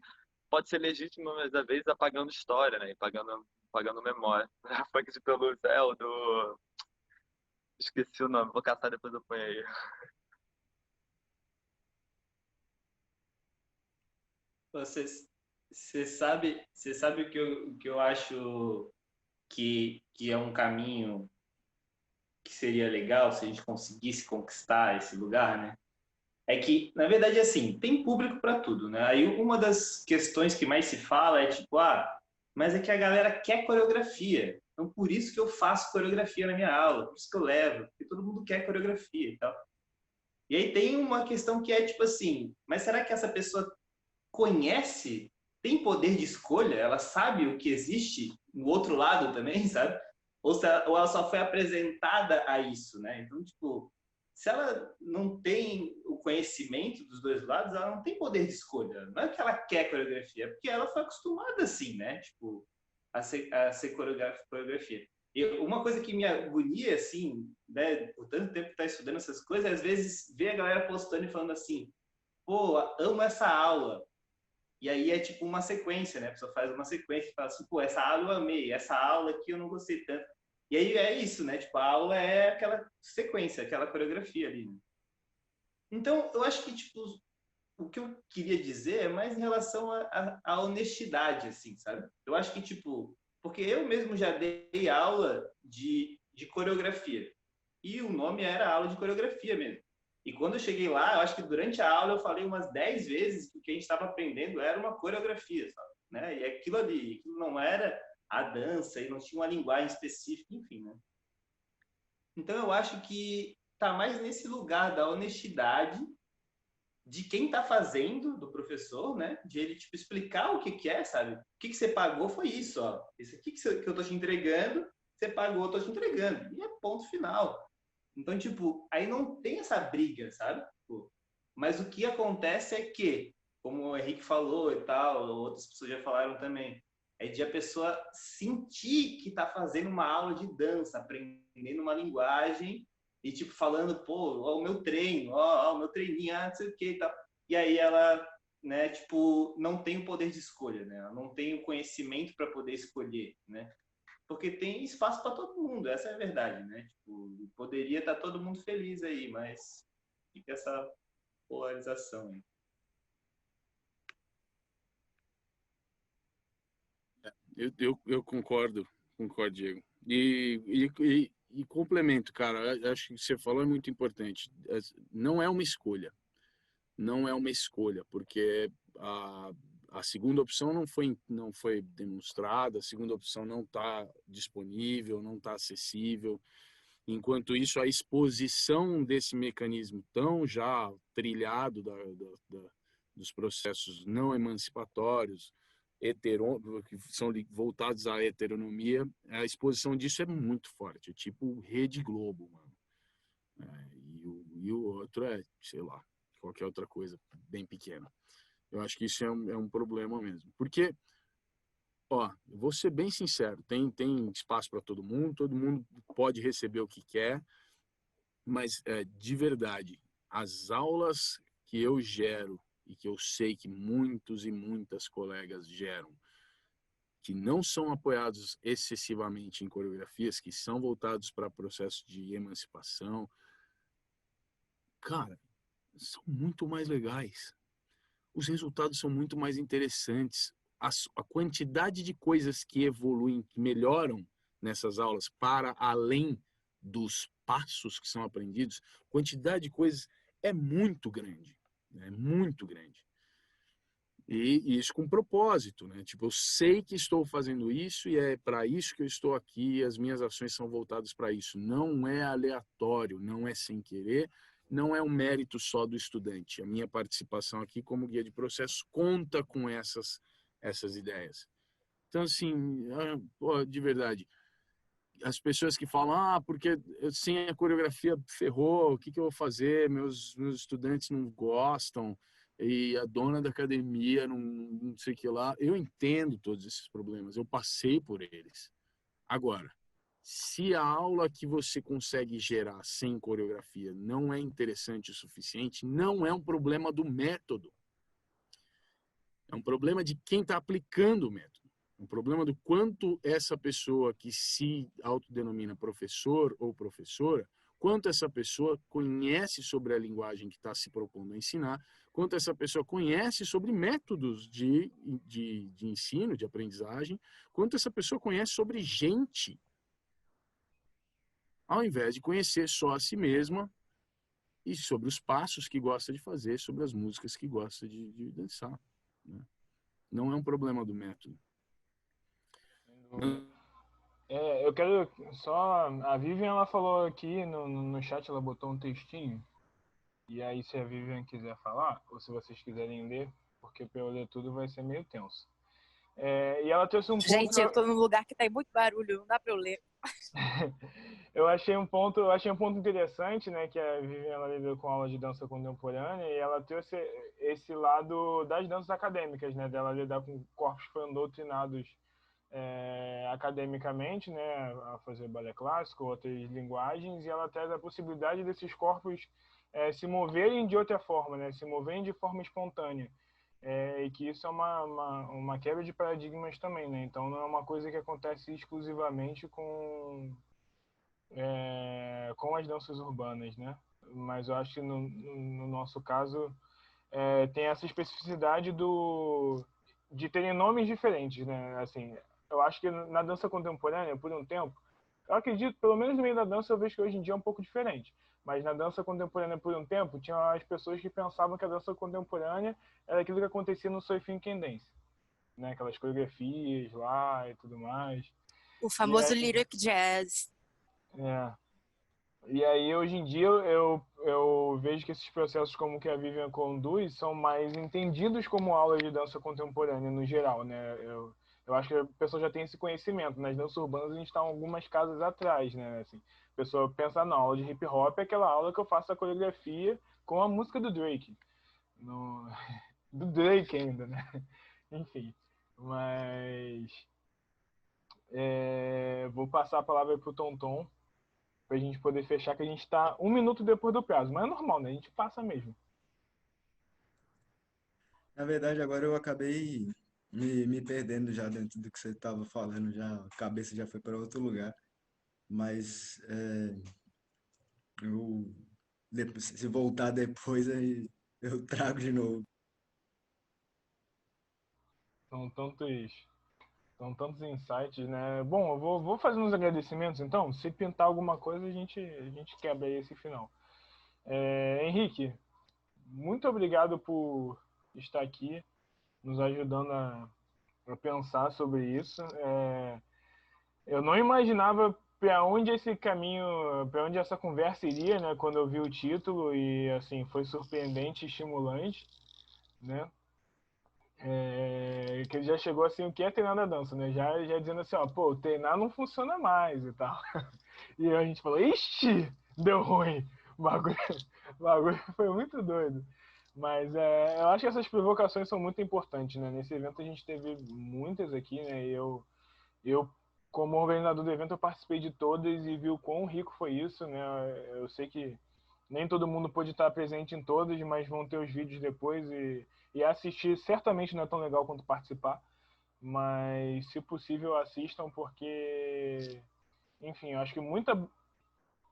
pode ser legítima, mas às vezes apagando história, né? E apagando memória. Funk de pelúcia, o do... Esqueci o nome, vou caçar depois eu ponho aí. Você sabe o que eu acho que é um caminho que seria legal se a gente conseguisse conquistar esse lugar, né? É que, na verdade, assim, tem público para tudo, né? Aí uma das questões que mais se fala é tipo, mas é que a galera quer coreografia. Então, por isso que eu faço coreografia na minha aula, por isso que eu levo, porque todo mundo quer coreografia e tal. E aí tem uma questão que é tipo assim, mas será que essa pessoa conhece, tem poder de escolha? Ela sabe o que existe no outro lado também, sabe? Ou ela só foi apresentada a isso, né? Então, tipo, se ela não tem o conhecimento dos dois lados, ela não tem poder de escolha. Não é que ela quer coreografia, é porque ela foi acostumada assim, né? Tipo, a ser coreografia. E uma coisa que me agonia, assim, né, por tanto tempo que tá estudando essas coisas, às vezes ver a galera postando e falando assim, pô, amo essa aula. E aí é tipo uma sequência, né? A pessoa faz uma sequência e fala assim, pô, essa aula eu amei, essa aula aqui eu não gostei tanto. E aí é isso, né? Tipo, a aula é aquela sequência, aquela coreografia ali, né? Então, eu acho que, tipo, o que eu queria dizer é mais em relação à honestidade, assim, sabe? Eu acho que, tipo, porque eu mesmo já dei aula de coreografia. E o nome era aula de coreografia mesmo. E quando eu cheguei lá, eu acho que durante a aula eu falei umas 10 vezes que o que a gente estava aprendendo era uma coreografia, sabe? Né? E aquilo ali, aquilo não era a dança e não tinha uma linguagem específica, enfim, né? Então eu acho que tá mais nesse lugar da honestidade de quem está fazendo, do professor, né? De ele tipo explicar o que que é, sabe? O que que você pagou foi isso, ó. Isso aqui que eu tô te entregando, você pagou, eu tô te entregando. E é ponto final. Então, tipo, aí não tem essa briga, sabe? Tipo, mas o que acontece é que, como o Henrique falou e tal, outras pessoas já falaram também, é de a pessoa sentir que está fazendo uma aula de dança, aprendendo uma linguagem e, tipo, falando, pô, ó, o meu treino, ó, o meu treininho, não sei o que e tal. E aí ela, né, tipo, não tem o poder de escolha, né? Ela não tem o conhecimento para poder escolher, né? Porque tem espaço para todo mundo, essa é a verdade, né? Tipo, poderia estar todo mundo feliz aí, mas fica essa polarização aí. Eu concordo, Diego. E complemento, cara, acho que você falou é muito importante. Não é uma escolha. Não é uma escolha, porque a segunda opção não foi demonstrada, a segunda opção não está disponível, não está acessível. Enquanto isso, a exposição desse mecanismo tão já trilhado dos processos não emancipatórios, que são voltados à heteronomia, a exposição disso é muito forte, é tipo Rede Globo, mano. E o outro é, sei lá, qualquer outra coisa bem pequena. Eu acho que isso é um problema mesmo. Porque, ó, eu vou ser bem sincero, tem espaço para todo mundo pode receber o que quer, mas de verdade, as aulas que eu gero e que eu sei que muitos e muitas colegas geram, que não são apoiados excessivamente em coreografias, que são voltados para processo de emancipação, cara, são muito mais legais. Os resultados são muito mais interessantes. A quantidade de coisas que evoluem, que melhoram nessas aulas para além dos passos que são aprendidos, quantidade de coisas é muito grande, né? Muito grande. E isso com propósito, né? Tipo, eu sei que estou fazendo isso e é para isso que eu estou aqui, e as minhas ações são voltadas para isso. Não é aleatório, não é sem querer, não é um mérito só do estudante. A minha participação aqui como guia de processo conta com essas ideias. Então, assim, pô, de verdade, as pessoas que falam, porque sem a coreografia ferrou, o que eu vou fazer? Meus estudantes não gostam, e a dona da academia não sei o que lá. Eu entendo todos esses problemas, eu passei por eles. Agora, se a aula que você consegue gerar sem coreografia não é interessante o suficiente, não é um problema do método. É um problema de quem está aplicando o método. É um problema do quanto essa pessoa que se autodenomina professor ou professora, quanto essa pessoa conhece sobre a linguagem que está se propondo a ensinar, quanto essa pessoa conhece sobre métodos de ensino, de aprendizagem, quanto essa pessoa conhece sobre gente, ao invés de conhecer só a si mesma e sobre os passos que gosta de fazer, sobre as músicas que gosta de dançar, né? Não é um problema do método. Eu quero só... A Vivian, ela falou aqui no chat, ela botou um textinho. E aí, se a Vivian quiser falar, ou se vocês quiserem ler, porque para eu ler tudo vai ser meio tenso. E ela trouxe um ponto... Gente, eu tô num lugar que tem muito barulho, não dá para eu ler. Eu achei um ponto interessante, né, que a Vivian, ela lidou com aula de dança contemporânea, e ela trouxe esse lado das danças acadêmicas, né, dela lidar com corpos que foram doutrinados academicamente, né, a fazer balé clássico, outras linguagens, e ela traz a possibilidade desses corpos se moverem de outra forma, né, se moverem de forma espontânea. E que isso é uma quebra de paradigmas também, né? Então não é uma coisa que acontece exclusivamente com as danças urbanas, né? Mas eu acho que no nosso caso tem essa especificidade de terem nomes diferentes, né? Assim, eu acho que na dança contemporânea, por um tempo, eu acredito, pelo menos no meio da dança, eu vejo que hoje em dia é um pouco diferente. Mas na dança contemporânea, por um tempo, tinha as pessoas que pensavam que a dança contemporânea era aquilo que acontecia no Surfing Can Dance, né? Aquelas coreografias lá e tudo mais. O famoso lyric jazz. E aí, hoje em dia, eu vejo que esses processos como que a Vivian conduz são mais entendidos como aulas de dança contemporânea, no geral, né? Eu acho que a pessoa já tem esse conhecimento. Nas danças urbanas, a gente está algumas casas atrás, né? Assim, a pessoa pensa na aula de hip hop, é aquela aula que eu faço a coreografia com a música do Drake. Do Drake ainda, né? Enfim, mas vou passar a palavra para o Tonton, para a gente poder fechar, que a gente está 1 minuto depois do prazo. Mas é normal, né? A gente passa mesmo. Na verdade, agora eu acabei me perdendo já dentro do que você estava falando, já a cabeça já foi para outro lugar. Mas se voltar depois, aí eu trago de novo. São tantos insights, né? Bom, eu vou fazer uns agradecimentos, então. Se pintar alguma coisa, a gente quebra aí esse final. Henrique, muito obrigado por estar aqui, nos ajudando a pensar sobre isso. Eu não imaginava para onde esse caminho, para onde essa conversa iria, né? Quando eu vi o título, e assim, foi surpreendente e estimulante, né? Que ele já chegou assim, o que é treinar na dança, né? Já dizendo assim, pô, treinar não funciona mais e tal. E a gente falou, ixi, deu ruim. O bagulho foi muito doido. Mas eu acho que essas provocações são muito importantes, né? Nesse evento a gente teve muitas aqui, né? E eu, como organizador do evento, eu participei de todas e vi o quão rico foi isso, né? Eu sei que nem todo mundo pôde estar presente em todas, mas vão ter os vídeos depois e assistir certamente não é tão legal quanto participar, mas se possível assistam porque, enfim, eu acho que muita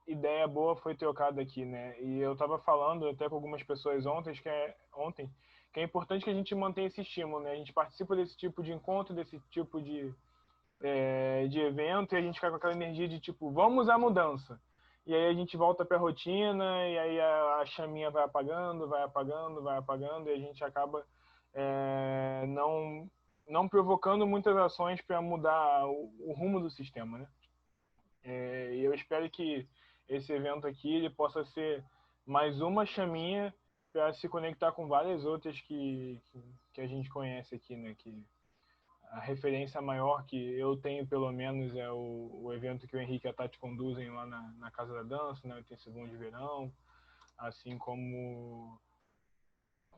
ideia boa foi trocada aqui, né? E eu estava falando até com algumas pessoas ontem que é importante que a gente mantenha esse estímulo, né? A gente participa desse tipo de encontro, desse tipo de evento e a gente fica com aquela energia de tipo, vamos à mudança. E aí a gente volta para a rotina e aí a chaminha vai apagando, vai apagando, vai apagando e a gente acaba não provocando muitas ações para mudar o rumo do sistema, né? E eu espero que esse evento aqui ele possa ser mais uma chaminha para se conectar com várias outras que a gente conhece aqui, né? Que a referência maior que eu tenho, pelo menos, é o evento que o Henrique e a Tati conduzem lá na Casa da Dança, né? Tem segundo de verão, assim como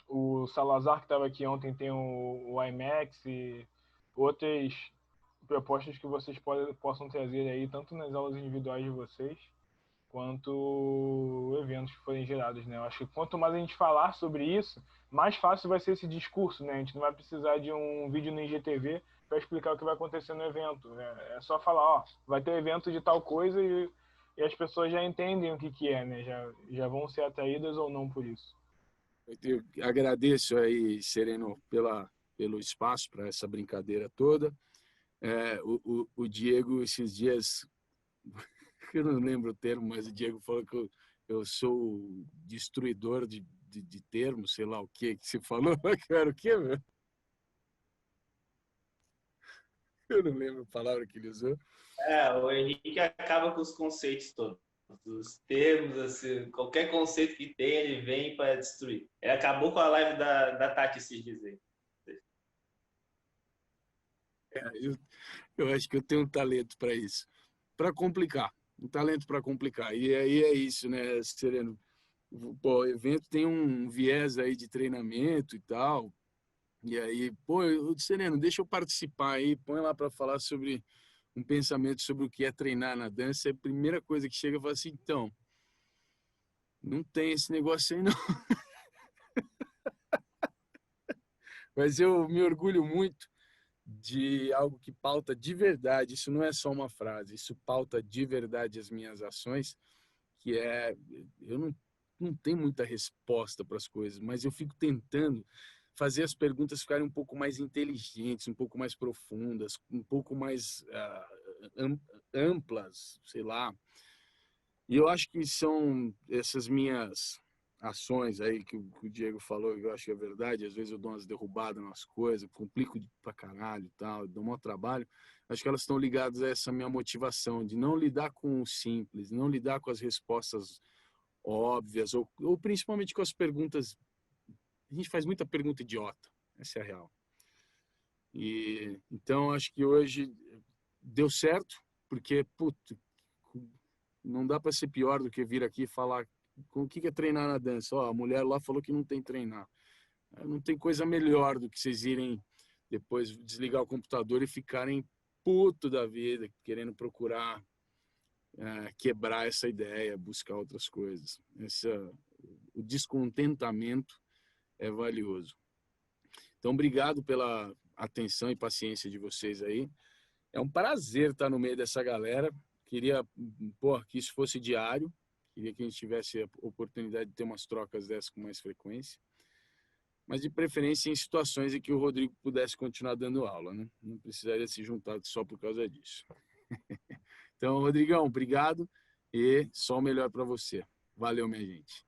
o Salazar, que estava aqui ontem, tem o IMAX e outras propostas que vocês possam trazer aí, tanto nas aulas individuais de vocês, quanto eventos que forem gerados, né? Eu acho que quanto mais a gente falar sobre isso, mais fácil vai ser esse discurso, né? A gente não vai precisar de um vídeo no IGTV para explicar o que vai acontecer no evento. É só falar, ó, vai ter evento de tal coisa e as pessoas já entendem o que é, né? Já vão ser atraídas ou não por isso. Eu agradeço aí, Sereno, pelo espaço para essa brincadeira toda. O Diego, esses dias, eu não lembro o termo, mas o Diego falou que eu sou o destruidor de termos, sei lá o que você falou, que era o quê, meu? Eu não lembro a palavra que ele usou. O Henrique acaba com os conceitos todos. Os termos, assim, qualquer conceito que tem, ele vem para destruir. Ele acabou com a live da Tati esses dias aí. Eu acho que eu tenho um talento para isso. Para complicar. Um talento para complicar. E aí é isso, né, Sereno? Pô, o evento tem um viés aí de treinamento e tal. E aí, pô, Sereno, deixa eu participar aí, põe lá para falar sobre um pensamento sobre o que é treinar na dança. É a primeira coisa que chega e fala assim, então, não tem esse negócio aí não. Mas eu me orgulho muito de algo que pauta de verdade, isso não é só uma frase, isso pauta de verdade as minhas ações, que eu não tenho muita resposta para as coisas, mas eu fico tentando fazer as perguntas ficarem um pouco mais inteligentes, um pouco mais profundas, um pouco mais amplas, sei lá. E eu acho que são essas minhas ações aí que o Diego falou, que eu acho que é verdade, às vezes eu dou umas derrubadas nas coisas, complico pra caralho e tal, dou um maior trabalho, acho que elas estão ligadas a essa minha motivação de não lidar com o simples, não lidar com as respostas óbvias, ou principalmente com as perguntas. A gente faz muita pergunta idiota, essa é a real. E então acho que hoje deu certo, porque puto, não dá para ser pior do que vir aqui e falar com o que é treinar na dança. Ó, a mulher lá falou que não tem treinar. Não tem coisa melhor do que vocês irem depois desligar o computador e ficarem puto da vida, querendo procurar quebrar essa ideia, buscar outras coisas. O descontentamento é valioso. Então, obrigado pela atenção e paciência de vocês aí. É um prazer estar no meio dessa galera. Queria que isso fosse diário. Queria que a gente tivesse a oportunidade de ter umas trocas dessas com mais frequência. Mas, de preferência, em situações em que o Rodrigo pudesse continuar dando aula, né? Não precisaria se juntar só por causa disso. Então, Rodrigão, obrigado e só o melhor para você. Valeu, minha gente.